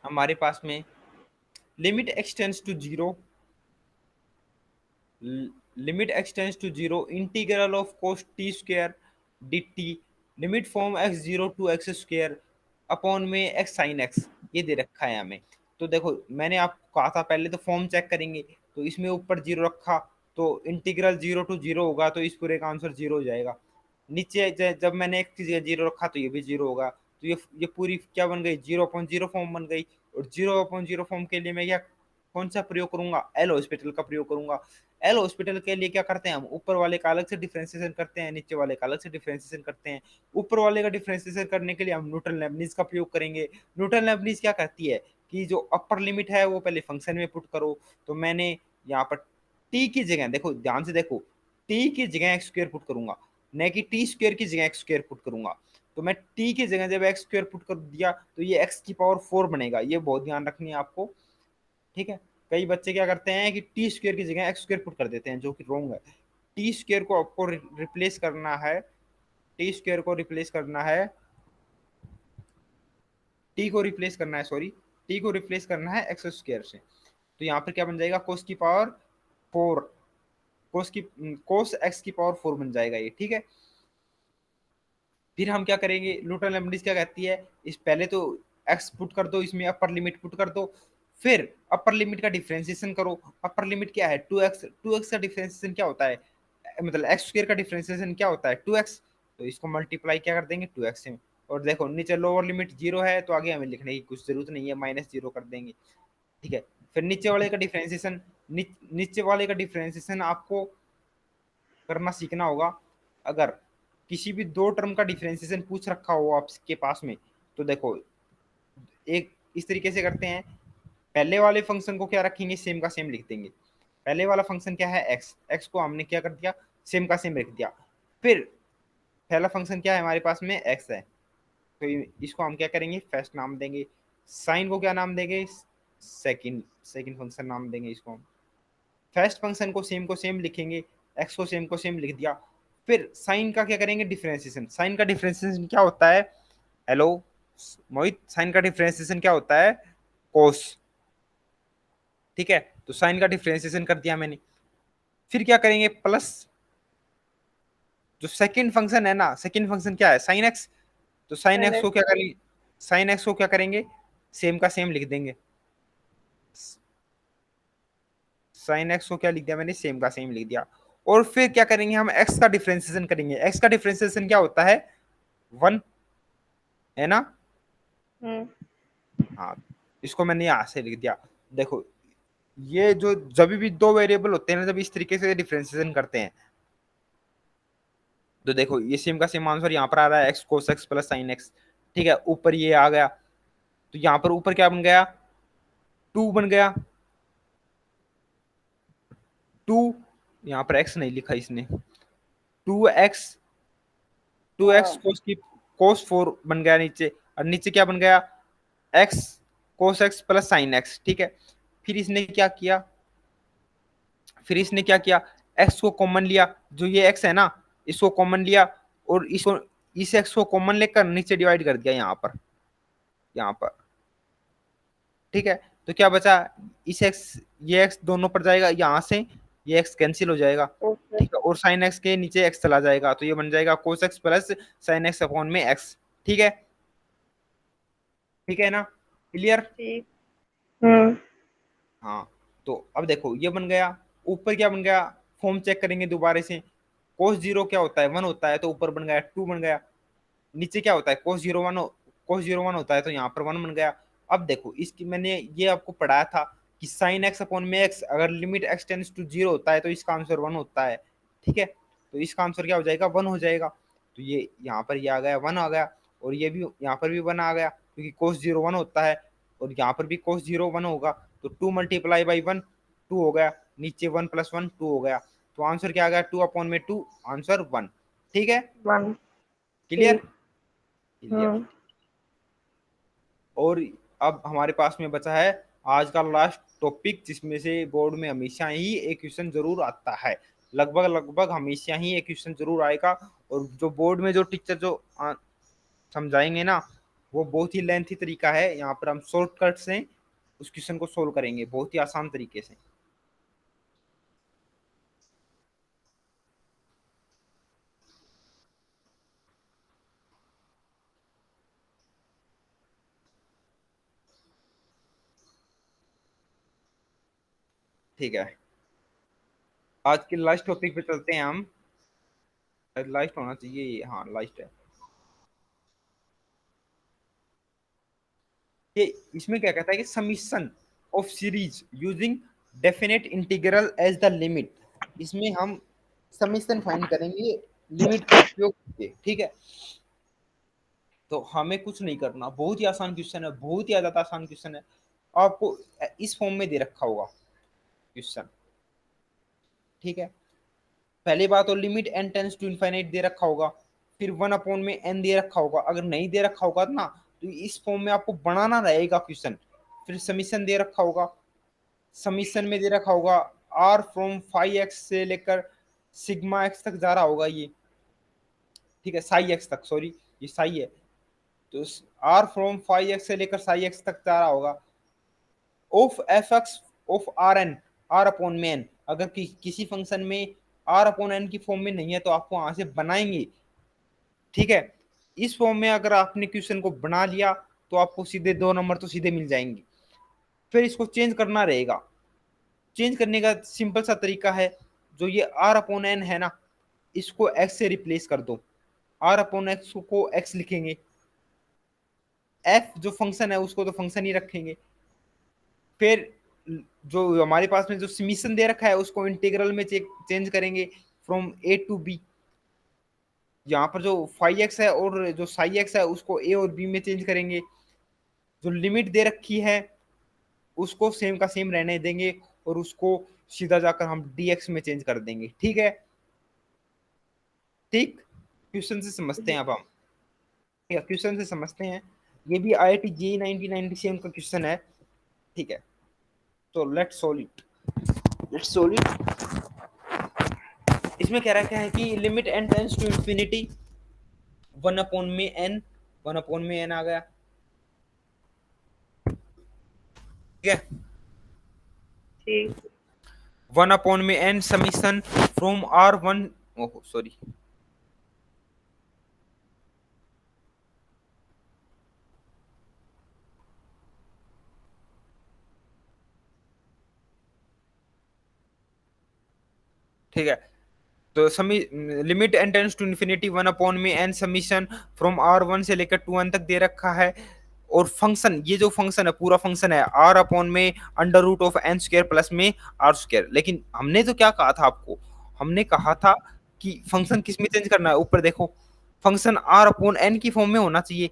हमारे पास में, limit x tends to 0, limit x tends to 0 integral of cos t square dt, limit from x zero to x square upon में एक्स साइन एक्स, ये दे रखा है हमें। तो देखो मैंने आपको कहा था पहले तो फॉर्म चेक करेंगे, तो इसमें ऊपर 0 रखा तो इंटीग्रल 0 to 0 होगा, तो इस पूरे का आंसर 0 हो जाएगा। नीचे जब मैंने एक चीज 0 रखा तो ये भी 0 होगा, तो ये पूरी क्या बन गई, 0/0 फॉर्म बन गई। और 0/0 फॉर्म के लिए मैं क्या कौन सा प्रयोग करूंगा, एल हॉस्पिटल का प्रयोग करूंगा। एल हॉस्पिटल के लिए क्या करते हैं हम, ऊपर वाले का अलग से डिफरेंशिएशन करते हैं, नीचे वाले का अलग से डिफरेंशिएशन करते हैं। ऊपर वाले का डिफरेंशिएशन करने के लिए हम न्यूटन लेबनीज का प्रयोग करेंगे। न्यूटन लेबनीज क्या कहती है कि जो अपर लिमिट है वो पहले फंक्शन में पुट करो। तो मैंने यहाँ पर टी की जगह, देखो ध्यान से देखो, टी की जगह एक्स स्क्वायर पुट करूंगा, न कि टी स्क्वायर की जगह एक्स स्क्वायर पुट करूंगा। तो मैं टी की जगह जब एक्स स्क्वायर पुट कर दिया तो ये एक्स की पावर 4 बनेगा, ये बहुत ध्यान रखनी है आपको। ठीक है, कई बच्चे क्या करते हैं कि टी स्क्वायर की जगह एक्स स्क्वायर पुट कर देते हैं, जो कि रॉन्ग है। टी स्क्वायर को आपको रिप्लेस करना है, टी स्क्वायर को रिप्लेस करना है, टी को रिप्लेस करना है, सॉरी, टी को रिप्लेस करना है एक्स स्क्वायर से। तो यहाँ पर क्या बन जाएगा, कोस की पावर 4, कोस एक्स की पावर 4 बन जाएगा ये। ठीक है, फिर हम क्या करेंगे, न्यूटन लैम्ब्डा क्या कहती है, इस पहले तो एक्स पुट कर दो, इसमें अपर लिमिट पुट कर दो, फिर अपर लिमिट का डिफरेंशिएशन करो। अपर लिमिट क्या है, 2x, 2x का डिफरेंशिएशन क्या होता है, मतलब एक्स स्क्वायर का डिफरेंशिएशन क्या होता है, 2x। तो इसको मल्टीप्लाई क्या कर देंगे 2x से। और देखो नीचे लोअर लिमिट 0 है, तो आगे हमें लिखने की कुछ जरूरत नहीं है, -0 कर देंगे। ठीक है, फिर नीचे वाले का डिफरेंशिएशन, नीचे वाले का डिफरेंशिएशन आपको करना सीखना होगा। अगर किसी भी दो टर्म का डिफरेंशिएशन पूछ रखा हो आपके पास में, तो देखो एक इस तरीके से करते हैं, पहले वाले फंक्शन को क्या रखेंगे, सेम का सेम लिख देंगे। पहले वाला फंक्शन क्या है, एक्स, एक्स को हमने क्या कर दिया, सेम का सेम रख दिया। फिर पहला फंक्शन क्या है हमारे पास में, एक्स है, तो इसको हम क्या करेंगे, फर्स्ट नाम देंगे, साइन को क्या नाम देंगे, सेकंड, सेकंड फंक्शन नाम देंगे इसको हम। फर्स्ट फंक्शन को सेम लिखेंगे, एक्स को सेम लिख दिया। फिर साइन का क्या करेंगे, डिफरेंशिएशन। साइन का डिफरेंशिएशन क्या होता है, हेलो मोहित, साइन का डिफरेंशिएशन क्या होता है, कोस। ठीक है, तो साइन का डिफरेंशिएशन कर दिया मैंने। फिर क्या करेंगे, प्लस जो सेकंड फंक्शन है ना, सेकंड फंक्शन क्या है, साइन एक्स। तो साइन sin एक्स को x। क्या करेंगे, साइन एक्स को क्या करेंगे, सेम का सेम लिख देंगे। साइन एक्स को क्या लिख दिया मैंने, सेम का सेम लिख दिया। और फिर क्या करेंगे, हम एक्स का डिफरेंशिएशन करेंगे। एक्स का डिफरेंशिएशन क्या होता है, वन, है ना। हम्म। हाँ, इसको मैंने यहां से लिख दिया। देखो, ये जो जब भी दो वेरिएबल होते हैं ना, जब इस तरीके से डिफरेंशिएशन करते हैं, तो देखो ये सेम का सेम आंसर यहाँ पर आ रहा है, x cos x plus sine x. ठीक है, ऊपर ये आ गया, तो यहाँ पर ऊपर क्या बन गया, टू बन गया। टू, यहाँ पर एक्स नहीं लिखा इसने, टू एक्स, टू एक्स हाँ। कोस की कोस फोर बन गया नीचे। और नीचे क्या बन गया, x cos x plus sine x. ठीक है, फिर इसने क्या किया, फिर इसने क्या किया, एक्स को कॉमन लिया, जो ये एक्स है ना, इसको कॉमन लिया, और इसको, इस एक्स को कॉमन लेकर नीचे डिवाइड कर दिया यहाँ पर, यहाँ पर। ठीक है, तो क्या बचा, इस एक्स, ये एक्स दोनों पर जाएगा, यहाँ से ये एक्स कैंसिल हो जाएगा। ओके। ठीक है, और साइन एक्स के नीचे एक्स चला जाएगा, तो ये बन जाएगा cos x plus sign x upon में एक्स। ठीक है, ठीक है ना, क्लियर। ठीक। हम्म। हाँ, तो अब देखो ये बन गया, ऊपर क्या बन गया, फॉर्म चेक करेंगे दोबारा से। कोस जीरो क्या होता है, वन होता है, तो ऊपर बन गया टू बन गया। नीचे क्या होता है, cos zero one, cos zero one होता है, तो यहाँ पर वन बन गया। अब देखो इसकी, मैंने ये आपको पढ़ाया था कि साइन एक्स अपॉन में एक्स, अगर limit x tends to zero होता है तो इसका आंसर वन होता है। ठीक है, तो इसका आंसर क्या हो जाएगा, वन हो जाएगा। तो ये यहाँ पर ये आ गया, वन आ गया। और ये भी यहाँ पर भी वन आ गया, क्योंकि कोस जीरो वन होता है, और यहाँ पर भी कोस जीरो वन होगा। तो two multiply by one, two हो गया, नीचे वन प्लस वन, टू हो गया। तो आंसर क्या आ गया, टू अपॉन में टू, आंसर वन। ठीक है, वन। क्लियर, ठीक। क्लियर। हम्म। और अब हमारे पास में बचा है आज का लास्ट टॉपिक, जिसमें से बोर्ड में हमेशा ही एक क्वेश्चन जरूर आता है, लगभग लगभग हमेशा ही एक क्वेश्चन जरूर आएगा। और जो बोर्ड में जो टीचर जो समझाएंगे ना, वो बहुत ही लेंथी तरीका है, यहाँ पर हम शॉर्टकट से उस क्वेश्चन को सोल्व करेंगे बहुत ही आसान तरीके से। ठीक है, आज के लास्ट टॉपिक पे चलते हैं हम। लास्ट होना चाहिए ये, हाँ लास्ट है ये। इसमें क्या कहता है कि summation of series using definite integral as the limit. इसमें हम समीशन फाइंड करेंगे लिमिट का उपयोग करके। ठीक है, तो हमें कुछ नहीं करना, बहुत ही आसान क्वेश्चन है, बहुत ही ज्यादा आसान क्वेश्चन है। आपको इस फॉर्म में दे रखा होगा क्वेश्चन। ठीक है, पहली बात तो limit n tends to infinite दे रखा होगा, फिर वन अपॉन में एन दे रखा होगा। अगर नहीं दे रखा होगा ना, तो इस फॉर्म में आपको बनाना रहेगा क्वेश्चन। फिर समीशन दे रखा होगा, समीशन में दे रखा होगा आर फ्रॉम फाइव एक्स से लेकर सिग्मा एक्स तक जा रहा होगा ये। ठीक है, साई एक्स तक, सॉरी ये साई है। तो आर फ्रॉम फाइव एक्स से लेकर साई एक्स तक जा रहा होगा। Of f x of r n, r upon में एन। अगर किसी फंक्शन में आर अपॉन एन की फॉर्म में नहीं है, तो आपको वहां से बनाएंगे। ठीक है, इस फॉर्म में अगर आपने क्वेश्चन को बना लिया, तो आपको सीधे दो नंबर तो सीधे मिल जाएंगे। फिर इसको चेंज करना रहेगा। चेंज करने का सिंपल सा तरीका है, जो ये आर अपॉन एन है ना, इसको एक्स से रिप्लेस कर दो। आर अपॉन एक्स को एक्स लिखेंगे, एफ जो फंक्शन है उसको तो फंक्शन ही रखेंगे। फिर जो हमारे पास में जो समीशन दे रखा है, उसको इंटीग्रल में चेंज करेंगे फ्रॉम ए टू बी। यहाँ पर जो फाइव एक्स है और जो साई एक्स है, उसको ए और बी में चेंज करेंगे। जो लिमिट दे रखी है, उसको सेम का सेम रहने देंगे, और उसको सीधा जाकर हम dx में चेंज कर देंगे। ठीक है, ठीक, क्वेश्चन से समझते हैं अब हम। या क्वेश्चन से समझते हैं। ये भी IIT JEE 1997 का क्वेश्चन है, ठीक है। तो let's solve it, let's solve it. इसमें कह रखा है कि limit n tends to infinity 1/n, 1/n आ गया, ठीक है। ठीक। 1/n summation from R1, oh sorry, ठीक है। तो समी limit n tends to infinity 1/n summation from R1 से लेकर 2n तक दे रखा है। और फंक्शन, ये जो फंक्शन है पूरा फंक्शन है R/(n² प्लस में R²। लेकिन हमने तो क्या कहा था आपको, हमने कहा था कि फंक्शन किस में चेंज करना है। ऊपर देखो, फंक्शन R/n की फॉर्म में होना चाहिए,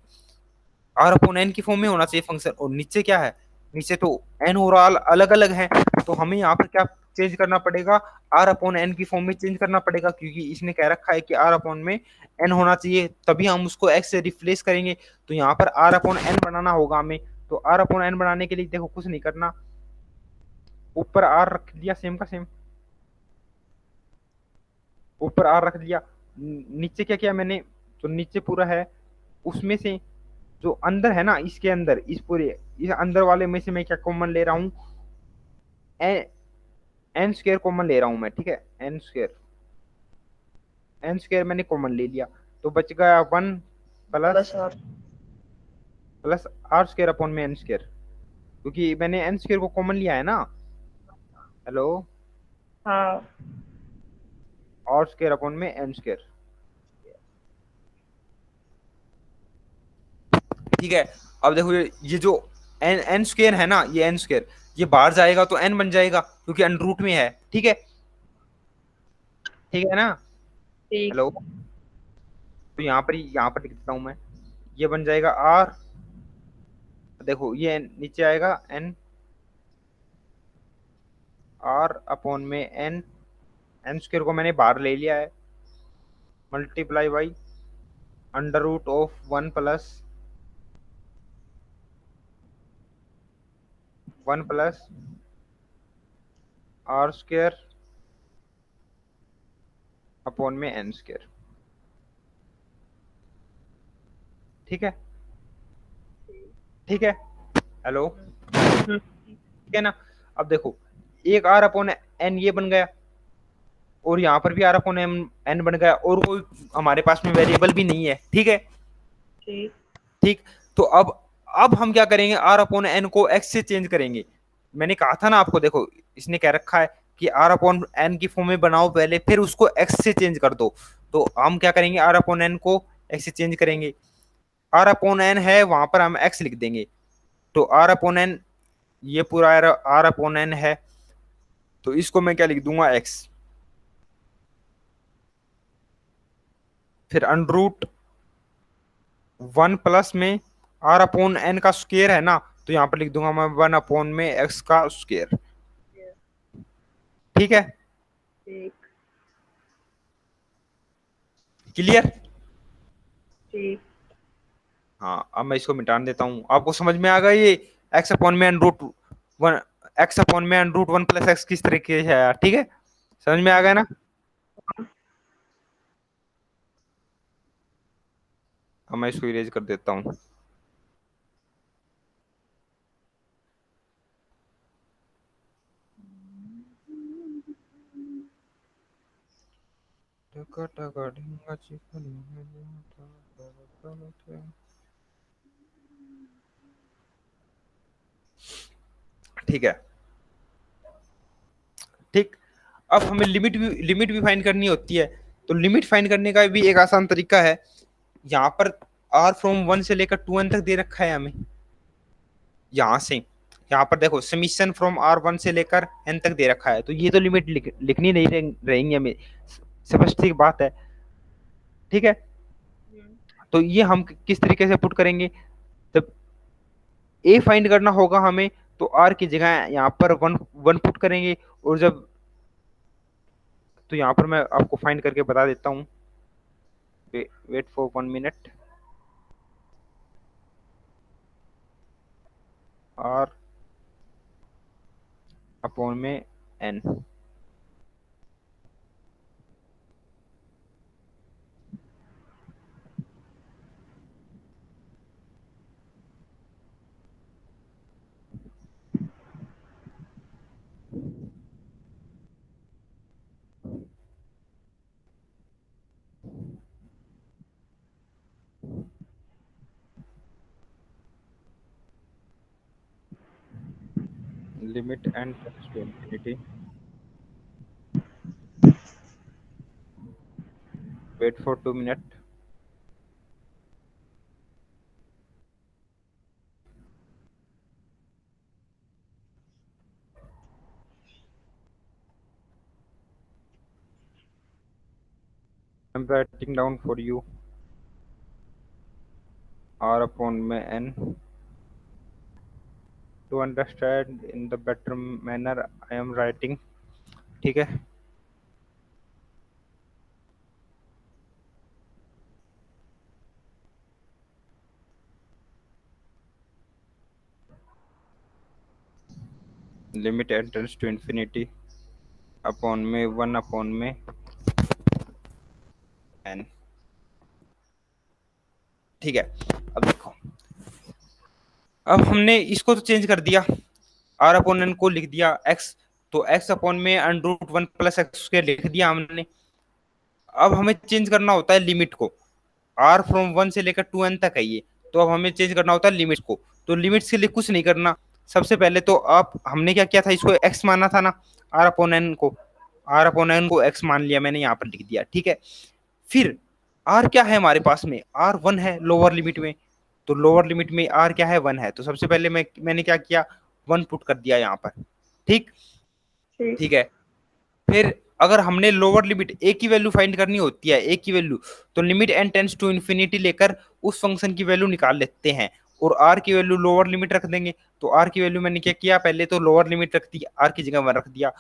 R/n की फॉर्म में होना चाहिए फंक्शन। और नीचे क्या है, नीचे तो n और r अलग अलग है, तो हमें यहाँ पर क्या चेंज करना पड़ेगा, R/n की फॉर्म में चेंज करना पड़ेगा, क्योंकि इसने कह रखा है कि R/n में n होना चाहिए, तभी हम उसको x से रिप्लेस करेंगे। तो यहाँ पर R/n बनाना होगा हमें। तो R/n बनाने के लिए देखो कुछ नहीं करना, ऊपर r रख दिया सेम का सेम, ऊपर r रख दिया। नीचे क्या किया मैंने, तो नीचे पूरा है, उसमें से जो अंदर है ना, इसके अंदर, इस पूरे इस अंदर वाले में से मैं क्या कॉमन ले रहा हूँ, n² कॉमन ले रहा हूं मैं, ठीक है। n² मैंने कॉमन ले लिया, तो बच गया 1 प्लस बस और प्लस R²/n², क्योंकि मैंने n² को कॉमन लिया है ना। हेलो, हाँ। R²/n², ठीक है। अब देखो ये जो n² है ना, ये n², ये बाहर जाएगा तो n बन जाएगा, क्योंकि अंडर रूट में है, ठीक है, ठीक है ना। ठीक। हेलो, तो यहाँ पर लिख देता हूं मैं, ये बन जाएगा R, देखो ये नीचे आएगा n, n² को मैंने बाहर ले लिया है, multiply by √(1 plus 1 plus R²/n², ठीक है, ठीक है। हेलो, ठीक है ना। अब देखो, एक R/n ये बन गया, और यहाँ पर भी R/n बन गया, और कोई हमारे पास में वेरिएबल भी नहीं है, ठीक है, ठीक। ठीक। तो अब हम क्या करेंगे, R/n को x से चेंज करेंगे। मैंने कहा था ना आपको, देखो इसने कह रखा है कि R/n की फॉर्म में बनाओ पहले, फिर उसको x से चेंज कर दो। तो हम क्या करेंगे, R/n को x से चेंज करेंगे। R/n है, वहां पर हम x लिख देंगे। तो R/n, ये पूरा R/n है, तो इसको मैं क्या लिख दूंगा, x। फिर √1 प्लस में R/n का स्क्वायर है ना, तो यहाँ पर लिख दूंगा मैं 1 में x का स्क्वायर, ठीक है, ठीक। क्लियर। ठीक। हाँ, अब मैं इसको मिटान देता हूँ, आपको समझ में आ गया ये x/(1) x/(1 प्लस x किस तरीके से आया, ठीक है, समझ में आ गया ना। अब मैं इसको इरेज कर देता हूँ। ठीक है, ठीक। अब हमें लिमिट भी फाइंड करनी होती है। तो लिमिट फाइंड करने का भी एक आसान तरीका है। यहाँ पर R/(1) से लेकर 2n तक दे रखा है हमें, यहाँ से, यहाँ पर देखो समीशन फ्रॉम R1 से लेकर n तक दे रखा है, तो ये तो लिमिट लिखनी नहीं रहेंगी हमें, स्पष्ट सी बात है, ठीक है। तो ये हम किस तरीके से पुट करेंगे, जब a फाइंड करना होगा हमें, तो r की जगह यहाँ पर वन वन पुट करेंगे। और जब, तो यहाँ पर मैं आपको फाइंड करके बता देता हूँ, wait for 1 minute. R upon में n. Limit n tends to infinity, wait for 2 minute. I am writing down for you r upon में n to understand in the better manner I am writing. ठीक है, limit n tends to infinity upon में 1 अपॉन में एन। ठीक है, अब देखो, अब हमने इसको तो चेंज कर दिया, आर अपॉन एन को लिख दिया एक्स, तो एक्स अपॉन में √1 प्लस एक्स स्क्वायर लिख दिया हमने। अब हमें चेंज करना होता है लिमिट को, आर फ्रॉम 1 से लेकर 2n तक है ये, तो अब हमें चेंज करना होता है लिमिट को। तो लिमिट्स के लिए कुछ नहीं करना, सबसे पहले तो आप हमने क्या किया था, इसको x माना था ना, आर अपॉन एन को, आर अपॉन एन को x मान लिया मैंने, यहाँ पर लिख दिया। ठीक है, फिर r क्या है हमारे पास में, r 1 है लोअर लिमिट में, तो लोअर लिमिट में r क्या है, 1 है, तो सबसे पहले मैंने क्या किया, 1 पुट कर दिया यहाँ पर। ठीक, ठीक। ठीक है, फिर अगर हमने लोअर लिमिट a की वैल्यू फाइंड करनी होती है, a की वैल्यू, तो limit n tends to infinity लेकर उस फंक्शन की वैल्यू निकाल लेते हैं, और r की वैल्यू लोअर लिमिट रख देंगे। तो r की वैल्यू मैंने क्या किया, पहले तो लोअर लिमिट रख दी, r की जगह 1 रख दिया,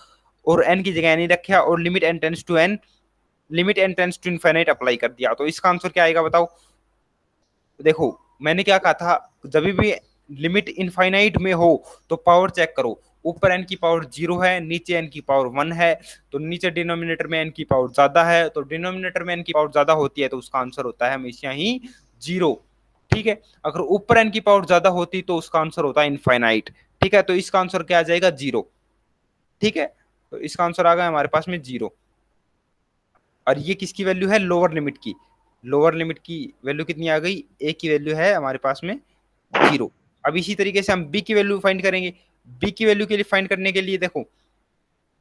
और n की जगह n रखा, और limit n tends to n, limit n tends to infinite apply कर दिया। तो इसका आंसर क्या आएगा बताओ। देखो मैंने क्या कहा था, जब भी लिमिट इनफाइनाइट में हो तो पावर चेक करो, ऊपर n की पावर 0 है, नीचे n की पावर 1 है, तो नीचे डिनोमिनेटर में n की पावर ज्यादा है, तो डिनोमिनेटर में n की पावर ज्यादा होती है तो उसका आंसर होता है हमेशा ही 0। ठीक है, अगर ऊपर n की पावर ज्यादा होती तो उसका आंसर होता है इनफाइनाइट। ठीक है, तो इसका आंसर क्या आ जाएगा, 0। ठीक है, तो इसका आंसर आ गया हमारे पास में 0। और ये किसकी वैल्यू है, लोअर लिमिट की, लोअर लिमिट की वैल्यू कितनी आ गई, ए की वैल्यू है हमारे पास में 0। अब इसी तरीके से हम बी की वैल्यू फाइंड करेंगे। बी की वैल्यू के लिए फाइंड करने के लिए देखो,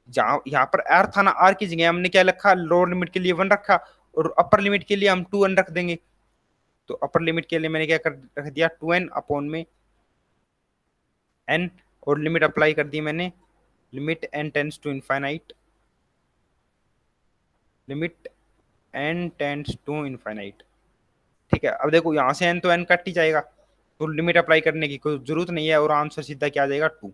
जहां यहाँ पर आर था ना, आर की जगह हमने क्या रखा, लोअर लिमिट के लिए 1 रखा, और अपर लिमिट के लिए हम 2n रख देंगे। तो अपर लिमिट के लिए मैंने क्या रख दिया, 2n अपॉन में n, और लिमिट अप्लाई कर दी मैंने, limit n tends to infinite, limit n tends to infinite. ठीक है, अब देखो यहाँ से n तो n कट ही जाएगा, तो लिमिट अप्लाई करने की कोई जरूरत नहीं है, और आंसर सीधा क्या आ जाएगा, 2।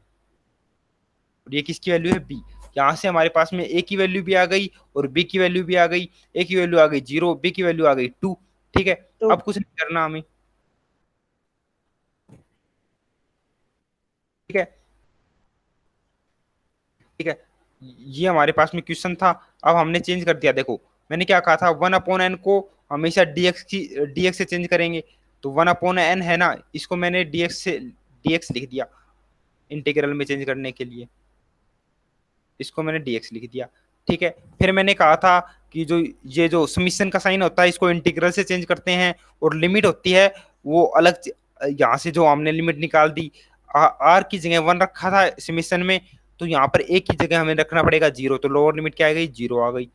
और ये किसकी वैल्यू है, b। यहाँ से हमारे पास में a की वैल्यू भी आ गई और b की वैल्यू भी आ गई, a की वैल्यू आ गई 0, b की वैल्यू आ गई 2। ठीक है, तो अब कुछ नहीं करना हमें। ठीक है, ठीक है, ये हमारे पास में क्वेश्चन था। अब हमने चेंज कर दिया, देखो मैंने क्या कहा था, 1/n को हमेशा dx से चेंज करेंगे, तो 1/n है ना, इसको मैंने dx लिख दिया इंटीग्रल में चेंज करने के लिए, इसको मैंने dx लिख दिया। ठीक है, फिर मैंने कहा था कि जो ये जो समीशन का साइन होता है इसको इंटीग्रल से चेंज करते हैं, और लिमिट होती है वो अलग, यहाँ से जो हमने लिमिट निकाल दी, आर की जगह 1 रखा था समीशन में, तो यहाँ पर ए की जगह हमें रखना पड़ेगा 0, तो लोअर लिमिट क्या आ गई, 0 आ गई।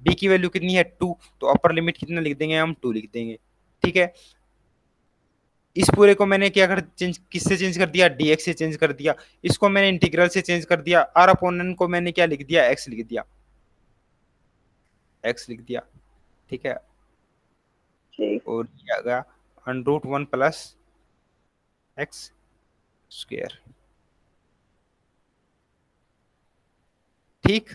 बी की वैल्यू कितनी है, 2, तो अपर लिमिट कितना लिख देंगे हम, 2 लिख देंगे। ठीक है, इस पूरे को मैंने क्या कर चेंज, किससे चेंज कर दिया, dx से चेंज कर दिया, इसको मैंने इंटीग्रल से चेंज कर दिया, आर अपॉन एन को मैंने क्या लिख दिया, x लिख दिया, x लिख दिया। ठीक है, ठीक। और ये आ गया √1 प्लस एक्स स्क्वायर। ठीक,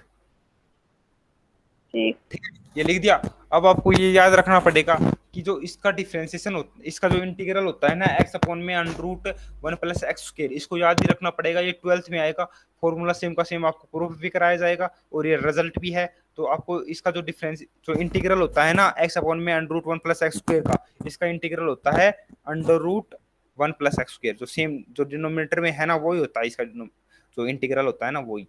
ठीक। ठीक है, ये लिख दिया। अब आपको ये याद रखना पड़ेगा कि जो इसका डिफरेंशिएशन होता, इसका जो इंटीग्रल होता है ना x अपॉन में under root 1 plus x square, इसको याद ही रखना पड़ेगा। ये 12th में आएगा, फॉर्मूला सेम का सेम आपको प्रूफ भी कराया जाएगा और ये रिजल्ट भी है। तो आपको इसका जो डिफरेंस जो इंटीग्रल होता है ना x अपॉन में under root 1 plus x square का, इसका इंटीग्रल होता है under root 1 plus x square. जो सेम जो डिनोमिनेटर में है ना वही होता है इसका जो इंटीग्रल होता है ना वही।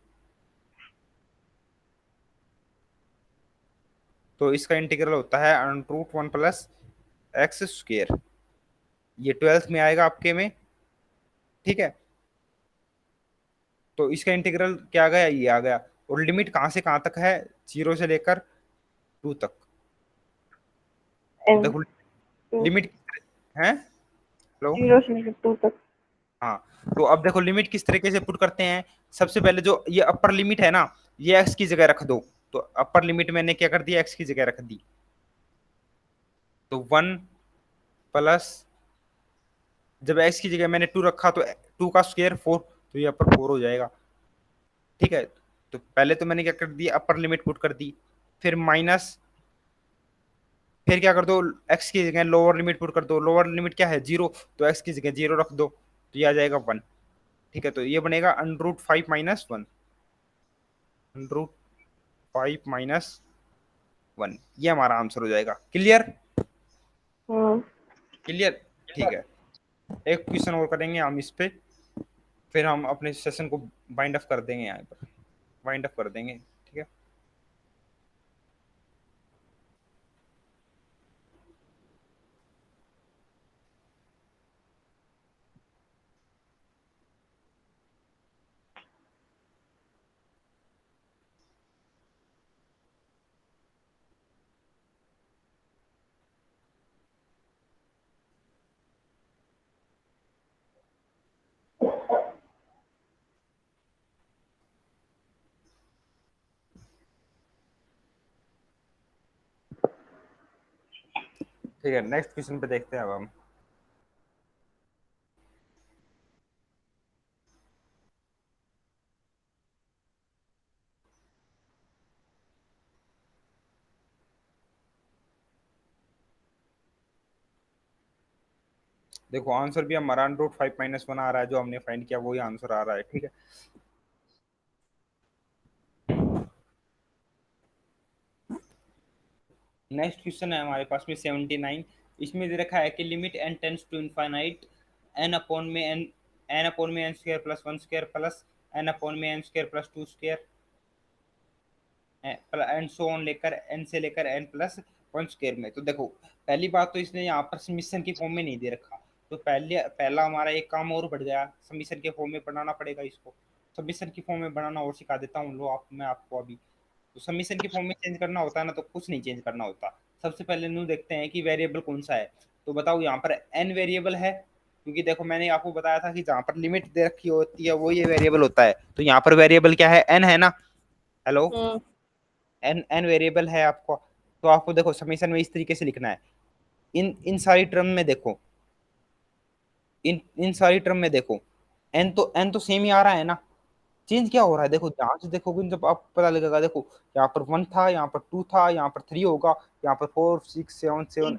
तो इसका इंटीग्रल होता है under root 1 plus x square. ये 12th में आएगा आपके में, ठीक है। तो इसका इंटीग्रल क्या आ गया, ये आ गया। और लिमिट कहां से कहां तक है, 0 से लेकर 2 तक। तो एन देखो टू लिमिट है, हेलो, 0 से लेकर 2 तक। हाँ। तो अब देखो लिमिट किस तरीके से पुट करते हैं। सबसे पहले जो ये अपर लिमिट है ना, ये एक्स की जगह रख दो। तो अपर लिमिट मैंने क्या कर दिया, एक्स की जगह रख दी। तो 1 प्लस, जब एक्स की जगह मैंने 2 रखा तो 2 का स्क्वायर 4, तो ये अपर 4 हो जाएगा, ठीक है। तो पहले तो मैंने क्या कर दिया, अपर लिमिट पुट कर दी। फिर माइनस, फिर क्या कर दो, एक्स की जगह लोअर लिमिट पुट कर दो। लोअर लिमिट क्या है, 0, तो एक्स की जगह 0 रख दो, तो ये आ जाएगा 1, ठीक है। तो ये बनेगा under root 5 minus 1, under root 5 minus 1, ये हमारा आंसर हो जाएगा। क्लियर, हाँ क्लियर, ठीक है। एक क्वेश्चन और करेंगे हम इस पे, फिर हम अपने सेशन को बाइंड अप कर देंगे, यहाँ पर वाइंड अप कर देंगे, ठीक है। ठीक है, नेक्स्ट क्वेश्चन पे देखते हैं अब हम। देखो आंसर भी हमारा अंडर रूट 5 माइनस 1 आ रहा है, जो हमने फाइंड किया वही आंसर आ रहा है, ठीक है। नेक्स्ट क्वेश्चन है हमारे पास में 79। इसमें दे रखा है कि limit n tends to infinite n upon में एन अपॉन में n square plus 1 square plus n upon में n square plus 2 square and so on लेकर एन से लेकर एन प्लस 1 स्क्वायर में। तो देखो पहली बात तो इसने यहाँ पर समीशन की फॉर्म में नहीं दे रखा, तो पहला हमारा एक काम और बढ़ गया, समीशन के फॉर्म में बनाना पड़ेगा इसको। समीशन की फॉर्म में बनाना और सिखा देता हूँ, लो आप, मैं आपको अभी। तो समीशन की फॉर्म में चेंज करना होता है ना, तो कुछ नहीं चेंज करना होता। सबसे पहले न्यू देखते हैं कि वेरिएबल कौन सा है। तो बताओ यहाँ पर एन वेरिएबल है, क्योंकि देखो मैंने आपको बताया था कि जहाँ पर लिमिट दे रखी होती है वो ये वेरिएबल होता है। तो यहाँ पर वेरिएबल क्या है, एन है ना, हेलो, एन एन वेरिएबल है आपको। तो आपको देखो समीशन में इस तरीके से लिखना है, इन इन सारी टर्म में देखो, इन इन सारी टर्म में देखो, एन तो सेम ही आ रहा है ना, चेंज क्या हो रहा है, देखो ध्यान से देखोगे जब आप पता लगेगा। देखो यहाँ पर 1 था, यहाँ पर 2 था, यहाँ पर 3 होगा, यहाँ पर 4 6 7 7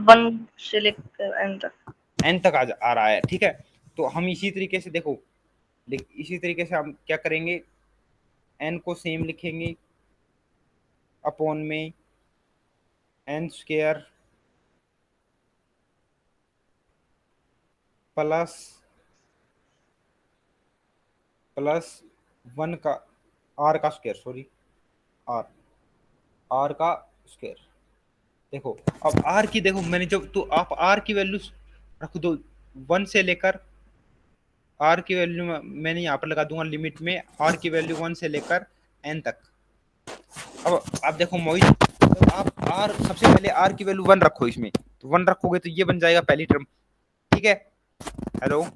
1 से लेकर एन तक। एन तक आ रहा है, ठीक है। तो हम इसी तरीके से देखो, इसी तरीके से हम क्या करेंगे, एन को सेम लिखेंगे अपॉन में एन स्क्वायर प्लस प्लस 1 का आर का स्क्वायर, सॉरी आर आर का स्क्वायर। देखो अब आर की, देखो मैंने जब, तो आप आर की वैल्यू रख दो 1 से लेकर, आर की वैल्यू मैंने यहाँ पर लगा दूंगा लिमिट में आर की वैल्यू 1 से लेकर एन तक। अब आप देखो मोहित, तो आप आर सबसे पहले आर की वैल्यू 1 रखो इसमें, तो 1 रखोगे तो ये बन जाएगा पहली टर्म, ठीक है, हेलो।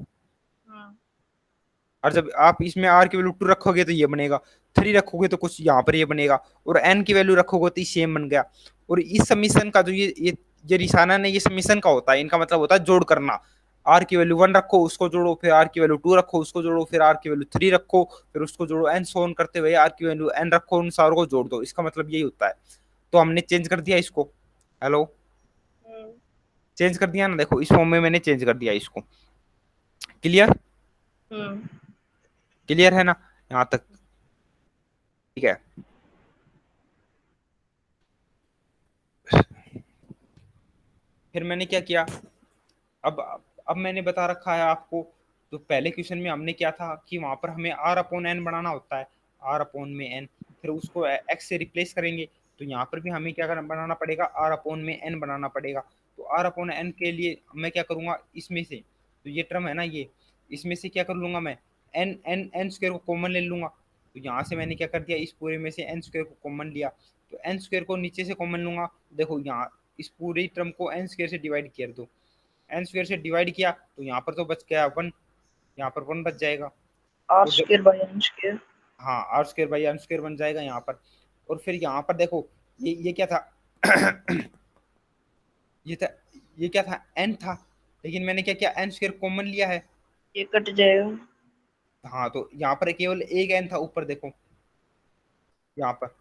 और जब आप इसमें आर की वैल्यू 2 रखोगे तो ये बनेगा, 3 रखोगे तो कुछ यहाँ पर ये बनेगा, और एन की वैल्यू रखोगे तो सेम बन गया। और इस समीशन का जो ये निशाना है, ये समीशन का होता है, इनका मतलब होता है जोड़ करना। आर की वैल्यू 1 रखो उसको जोड़ो, फिर आर की वैल्यू 2 रखो उसको जोड़ो, फिर आर की वैल्यू 3 रखो फिर उसको जोड़ो, एन सोन करते हुए आर की वैल्यू एन रखो, उन सारों को जोड़ दो। इसका मतलब यही होता है। तो हमने चेंज कर दिया इसको, हेलो। चेंज कर दिया ना, देखो इस फॉर्म में मैंने चेंज कर दिया इसको। क्लियर? हम्म। क्लियर है ना यहाँ तक? ठीक है। फिर मैंने क्या किया, अब अब मैंने बता रखा है आपको। तो पहले क्वेश्चन में हमने क्या था कि वहां पर हमें आर अपॉन एन बनाना होता है, आर अपॉन में एन, फिर उसको एक्स से रिप्लेस करेंगे। तो यहाँ पर भी हमें क्या करना बनाना पड़ेगा, आर अपॉन में एन बनाना पड़ेगा। तो आर अपॉन एन के लिए मैं क्या करूंगा, इसमें से तो ये टर्म है ना ये, इसमें से क्या कर लूंगा मैं, एन एन एन स्क्वायर को कॉमन ले लूंगा। तो यहाँ से मैंने क्या कर दिया, इस पूरे में से एन स्क्वायर को कॉमन लिया। तो एन स्क्वायर को नीचे से कॉमन लूंगा। देखो यहाँ इस पूरी टर्म को एन स्क्वायर से डिवाइड कर दो, एन स्क्वायर से डिवाइड किया तो यहाँ पर तो बच गया वन, यहाँ पर वन बच जाएगा। आर और जब स्क्वायर बाई एन स्क्वायर। हाँ r square by n square बन जाएगा यहाँ पर। और फिर यहाँ पर देखो ये क्या था ये था, ये क्या था, एन था, लेकिन मैंने क्या किया, एन स्क्वायर कॉमन लिया है। ये कट जाएगा। हाँ तो यहाँ पर केवल एक एन था ऊपर, देखो यहाँ पर,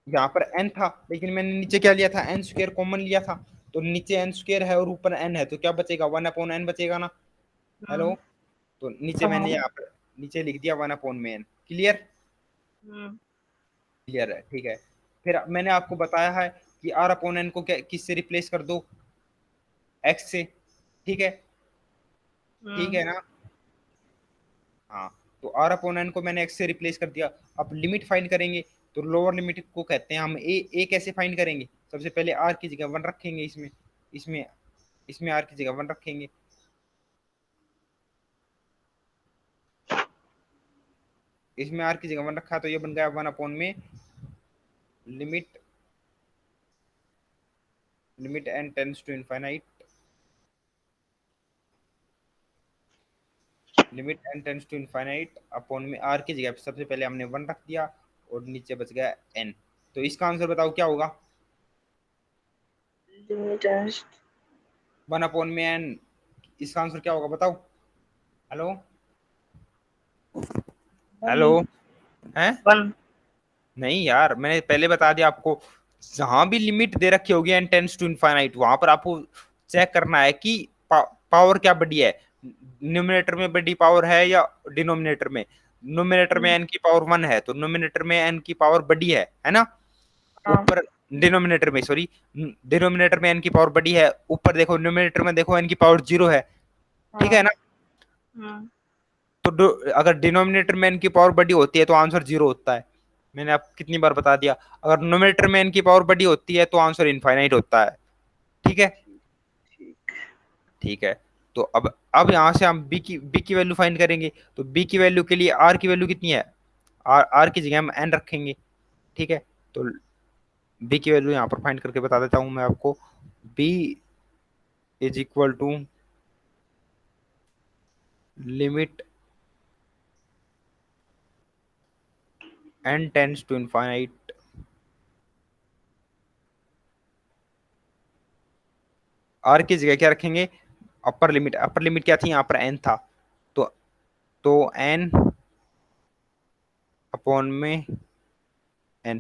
यहाँ पर एन था, लेकिन मैंने नीचे क्या लिया था, एन स्क्वायर कॉमन लिया था। तो नीचे एन स्क्वायर है और ऊपर एन है, तो क्या बचेगा, वन अपॉन एन बचेगा ना। हेलो? हम्म। तो नीचे मैंने हाँ। यहाँ पर नीचे लिख दिया वन अपॉन में एन। क्लियर? हम्म। क्लियर है, ठीक है। फिर मैंने आपको बताया है कि आर अपॉन एन को क्या किससे रिप्लेस कर दो, एक्स से। ठीक है, ठीक है हम्म। ना? हाँ, तो आर अपॉन एन को मैंने एक्स से रिप्लेस कर दिया। अब लिमिट फाइंड करेंगे, तो लोअर लिमिट को कहते हैं हम ए कैसे फाइंड करेंगे, सबसे पहले आर की जगह वन रखेंगे, इसमें इसमें इसमें आर की जगह वन रखेंगे। इसमें आर की जगह वन रखा तो ये बन गया वन अपॉन में limit, limit n tends to infinite, limit n tends to infinite upon में आर की जगह पे सबसे पहले हमने वन रख दिया और नीचे बच गया एन। तो इसका आंसर बताओ क्या होगा, लिमिट एन। वन अपॉन में एन, इसका आंसर क्या होगा बताओ। हेलो? वन। हेलो? हैं? वन। नहीं यार, मैंने पहले बता दिया आपको, जहां भी लिमिट दे रखी होगी एन टेंस टू इनफाइनाइट, वहां पर आपको चेक करना है कि पावर क्या बड़ी है, न्यूमिनेटर में बड़ी पावर है या डिनोमिनेटर में। न्यूमिनेटर में एन की पावर वन है तो न्यूमिनेटर में एन की पावर बड़ी है ना। हाँ। ऊपर डिनोमिनेटर में, सॉरी, डिनोमिनेटर में एन की पावर बड़ी है, ऊपर देखो न्यूमिनेटर में देखो एन की पावर जीरो है। ठीक है हाँ। ना? हम्म। तो अगर डिनोमिनेटर में एन की पावर बड़ी होती है तो आंसर जीरो होता है। मैंने आपको कितनी बार बता दिया, अगर नोमिनेटर में एन की पावर बड़ी होती है तो आंसर इनफाइनाइट होता है। ठीक है? ठीक। ठीक है। तो अब यहां से हम बी की वैल्यू फाइंड करेंगे। तो बी की वैल्यू के लिए आर की वैल्यू कितनी है, आर की जगह हम एन रखेंगे। ठीक है, तो बी की वैल्यू यहाँ पर फाइंड करके बता देता हूं मैं आपको। B is equal to limit n tends to infinite, r की जगह क्या रखेंगे, अपर लिमिट, अपर लिमिट क्या थी यहाँ पर, एन था। तो एन अपॉन में एन,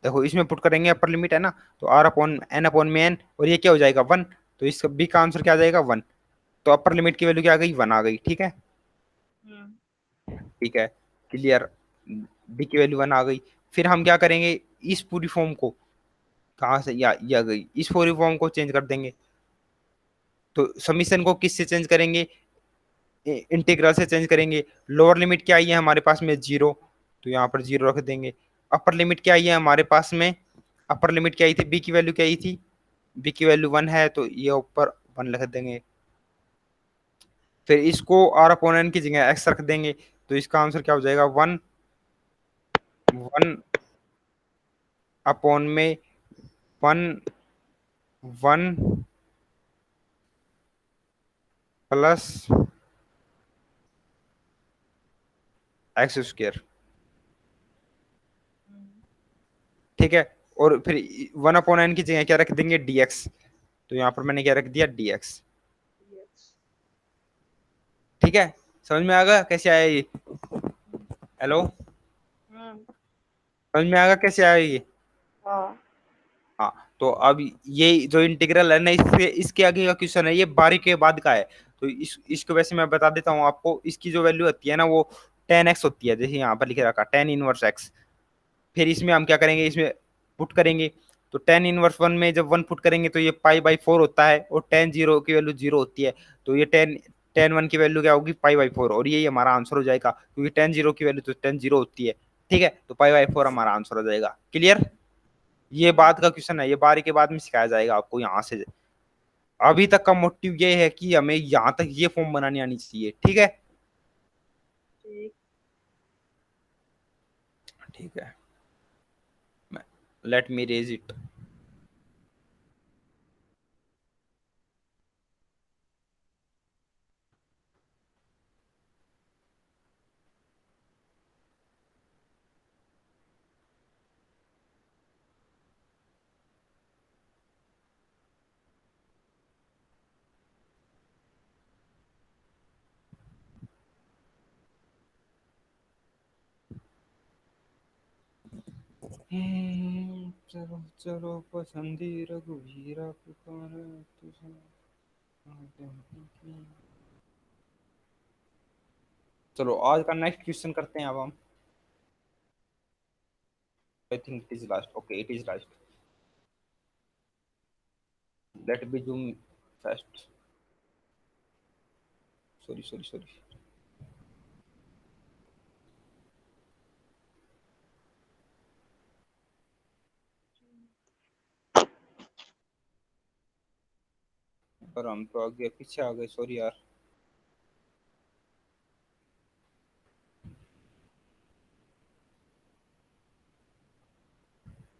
देखो इसमें पुट करेंगे अपर लिमिट है ना, तो आर अपॉन एन अपॉन में एन, और ये क्या हो जाएगा वन। तो इस बी का आंसर क्या आ जाएगा, वन। तो अपर लिमिट की वैल्यू क्या आ गई, वन आ गई। ठीक है? हम्म। ठीक है, क्लियर। बी की वैल्यू वन आ गई। फिर हम क्या करेंगे, इस पूरी फॉर्म को, कहाँ से ये आ गई, इस पूरी फॉर्म को चेंज कर देंगे। तो समीशन को किससे चेंज करेंगे, इंटीग्रल से चेंज करेंगे। लोअर लिमिट क्या आई है हमारे पास में, जीरो, तो यहाँ पर जीरो रख देंगे। अपर लिमिट क्या आई है हमारे पास में, अपर लिमिट क्या आई थी, बी की वैल्यू क्या आई थी, बी की वैल्यू वन है तो ये ऊपर वन लिख देंगे। फिर इसको आर अपॉन एन की जगह एक्स रख देंगे। तो इसका आंसर क्या हो जाएगा, वन, वन अपॉन में one, one plus x square. ठीक है, और फिर वन अपॉन एन की जगह क्या रख देंगे, dx। तो यहाँ पर मैंने क्या रख दिया, dx। ठीक है, समझ में आ गया कैसे आया ये। हेलो? हम्म। समझ में आ गया कैसे आया ये। हाँ। हाँ, तो अब ये जो इंटीग्रल है ना, इससे इसके आगे का क्वेश्चन है, ये 12 के बाद का है। तो इसको वैसे मैं बता देता हूँ आपको, इसकी जो वैल्यू होती है ना वो 10x होती है, जैसे यहाँ पर लिखे रखा 10 इनवर्स x। फिर इसमें हम क्या करेंगे, इसमें पुट करेंगे। तो 10 इनवर्स 1 में जब 1 पुट करेंगे तो ये पाई/4 होता है, और 10 0 की वैल्यू 0 होती है। तो ये 10 1 की वैल्यू क्या होगी, पाई/4, और यही हमारा आंसर हो जाएगा, क्योंकि 10 0 की वैल्यू तो 10 0 होती है। ठीक है, तो पाई/4 हमारा आंसर हो जाएगा। क्लियर? ये बात का क्वेश्चन है, ये 12 के बाद में सिखाया जाएगा आपको यहाँ से। अभी तक का मोटिव ये है कि हमें यहाँ तक ये फॉर्म बनानी आनी चाहिए। ठीक है, ठीक। ठीक है, लेट मी रेज इट। चलो चलो पसंदी रघुवीरा पुकारे तुझे। चलो आज का नेक्स्ट क्वेश्चन करते हैं अब हम। I think it is last. Okay, it is last. Let be zoom first. Sorry sorry sorry. पर हम तो आगे पीछे आ गए, सॉरी यार।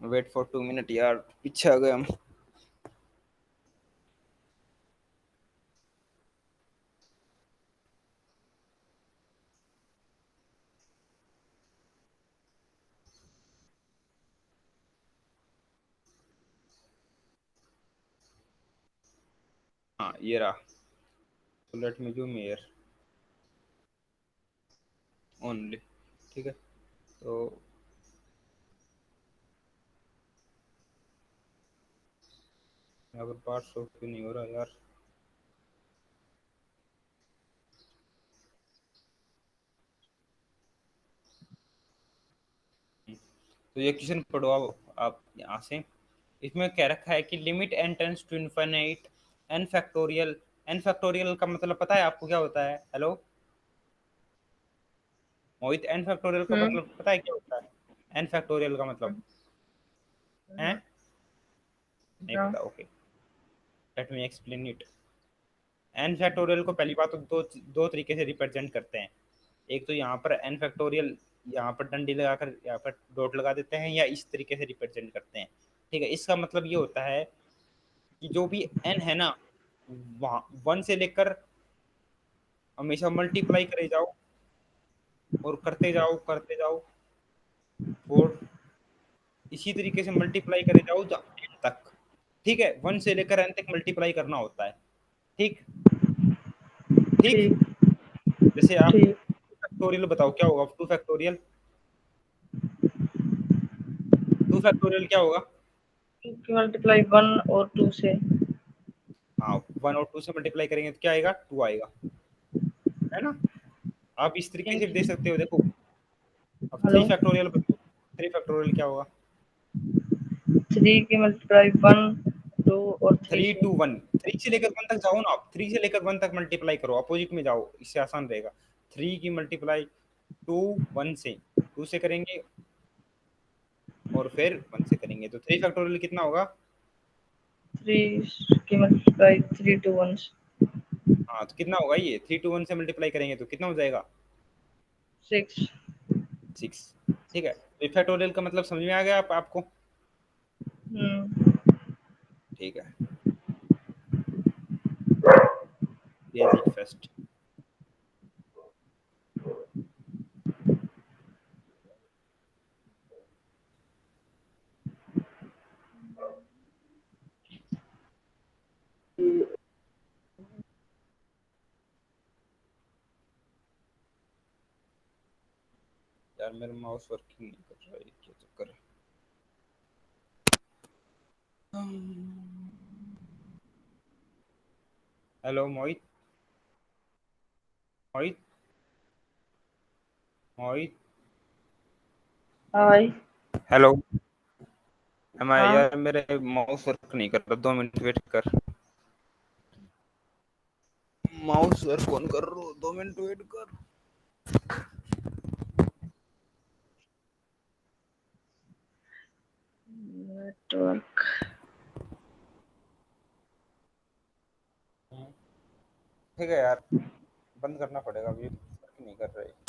वेट फॉर 2 मिनट यार, पीछे आ गए हम। हाँ, ये रहा। तो let me zoom here only. ठीक है, तो यहाँ पर पार्ट शो क्यों नहीं हो रहा यार। तो ये क्वेश्चन पढ़ो आप यहाँ से। इसमें क्या रखा है कि limit n tends to infinite n factorial. N factorial का मतलब पता है आपको क्या होता है? हेलो मोहित, एन फैक्टोरियल का हम्म। मतलब पता है क्या होता है? एन फैक्टोरियल का मतलब है? नहीं हाँ। पता? Okay, let me explain it. N factorial को पहली बात तो दो दो तरीके से रिप्रेजेंट करते हैं। एक तो यहाँ पर एन फैक्टोरियल, यहाँ पर डंडी लगाकर यहाँ पर डॉट लगा देते हैं, या इस तरीके से रिप्रेजेंट करते हैं। ठीक है, इसका मतलब ये होता है कि जो भी एन है ना, वहाँ 1 से लेकर हमेशा मल्टीप्लाई करे जाओ, और करते जाओ, और इसी तरीके से मल्टीप्लाई करे जाओ एन तक। ठीक है, 1 से लेकर एन तक मल्टीप्लाई करना होता है। ठीक। ठीक। ठीक। जैसे आप ठीक। फैक्टोरियल बताओ क्या होगा, 2 फैक्टोरियल। 2 फैक्टोरियल क्या होगा? टू की मल्टीप्लाई 1 और 2 से। हाँ, 1 और 2 से मल्टीप्लाई करेंगे तो क्या आएगा? 2 आएगा, है ना? आप इस तरीके से भी ठीक। दे सकते हो, देखो। अब हेलो। 3 फैक्टोरियल बताओ, 3 फैक्टोरियल क्या होगा? 3 की मल्टीप्लाई 1 2 और 3 थ्री से। टू वन 3 से लेकर 1 तक जाओ ना, आप 3 से लेकर 1 तक मल्टीप्लाई करो, अपोजिट में जाओ, इससे आसान रहेगा। 3 की मल्टीप्लाई 2 1 से, 2 से करेंगे, और फिर 1 से करेंगे, तो 3 फैक्टोरियल कितना होगा? 3 की मल्टीप्लाई 3 to 1। हाँ, तो कितना होगा ये? 3 to 1 से मल्टीप्लाई करेंगे तो कितना हो जाएगा? 6। 6। ठीक है, तो फैक्टोरियल का मतलब समझ में आ गया आपको? हम्म। ठीक है, रेज इट फर्स्ट। यार मेरा माउस वर्किंग नहीं कर रहा है, ये क्या चक्कर है? हेलो मोहित। मोहित। मोहित। हाय। हेलो। मैं हाँ। यार मेरे माउस वर्क नहीं कर रहा, 2 मिनट वेट कर। माउस वर्क ऑन कर रहा हूँ, 2 मिनट वेट कर। नेटवर्क। ठीक है यार, बंद करना पड़ेगा, अभी वर्क नहीं कर रहे।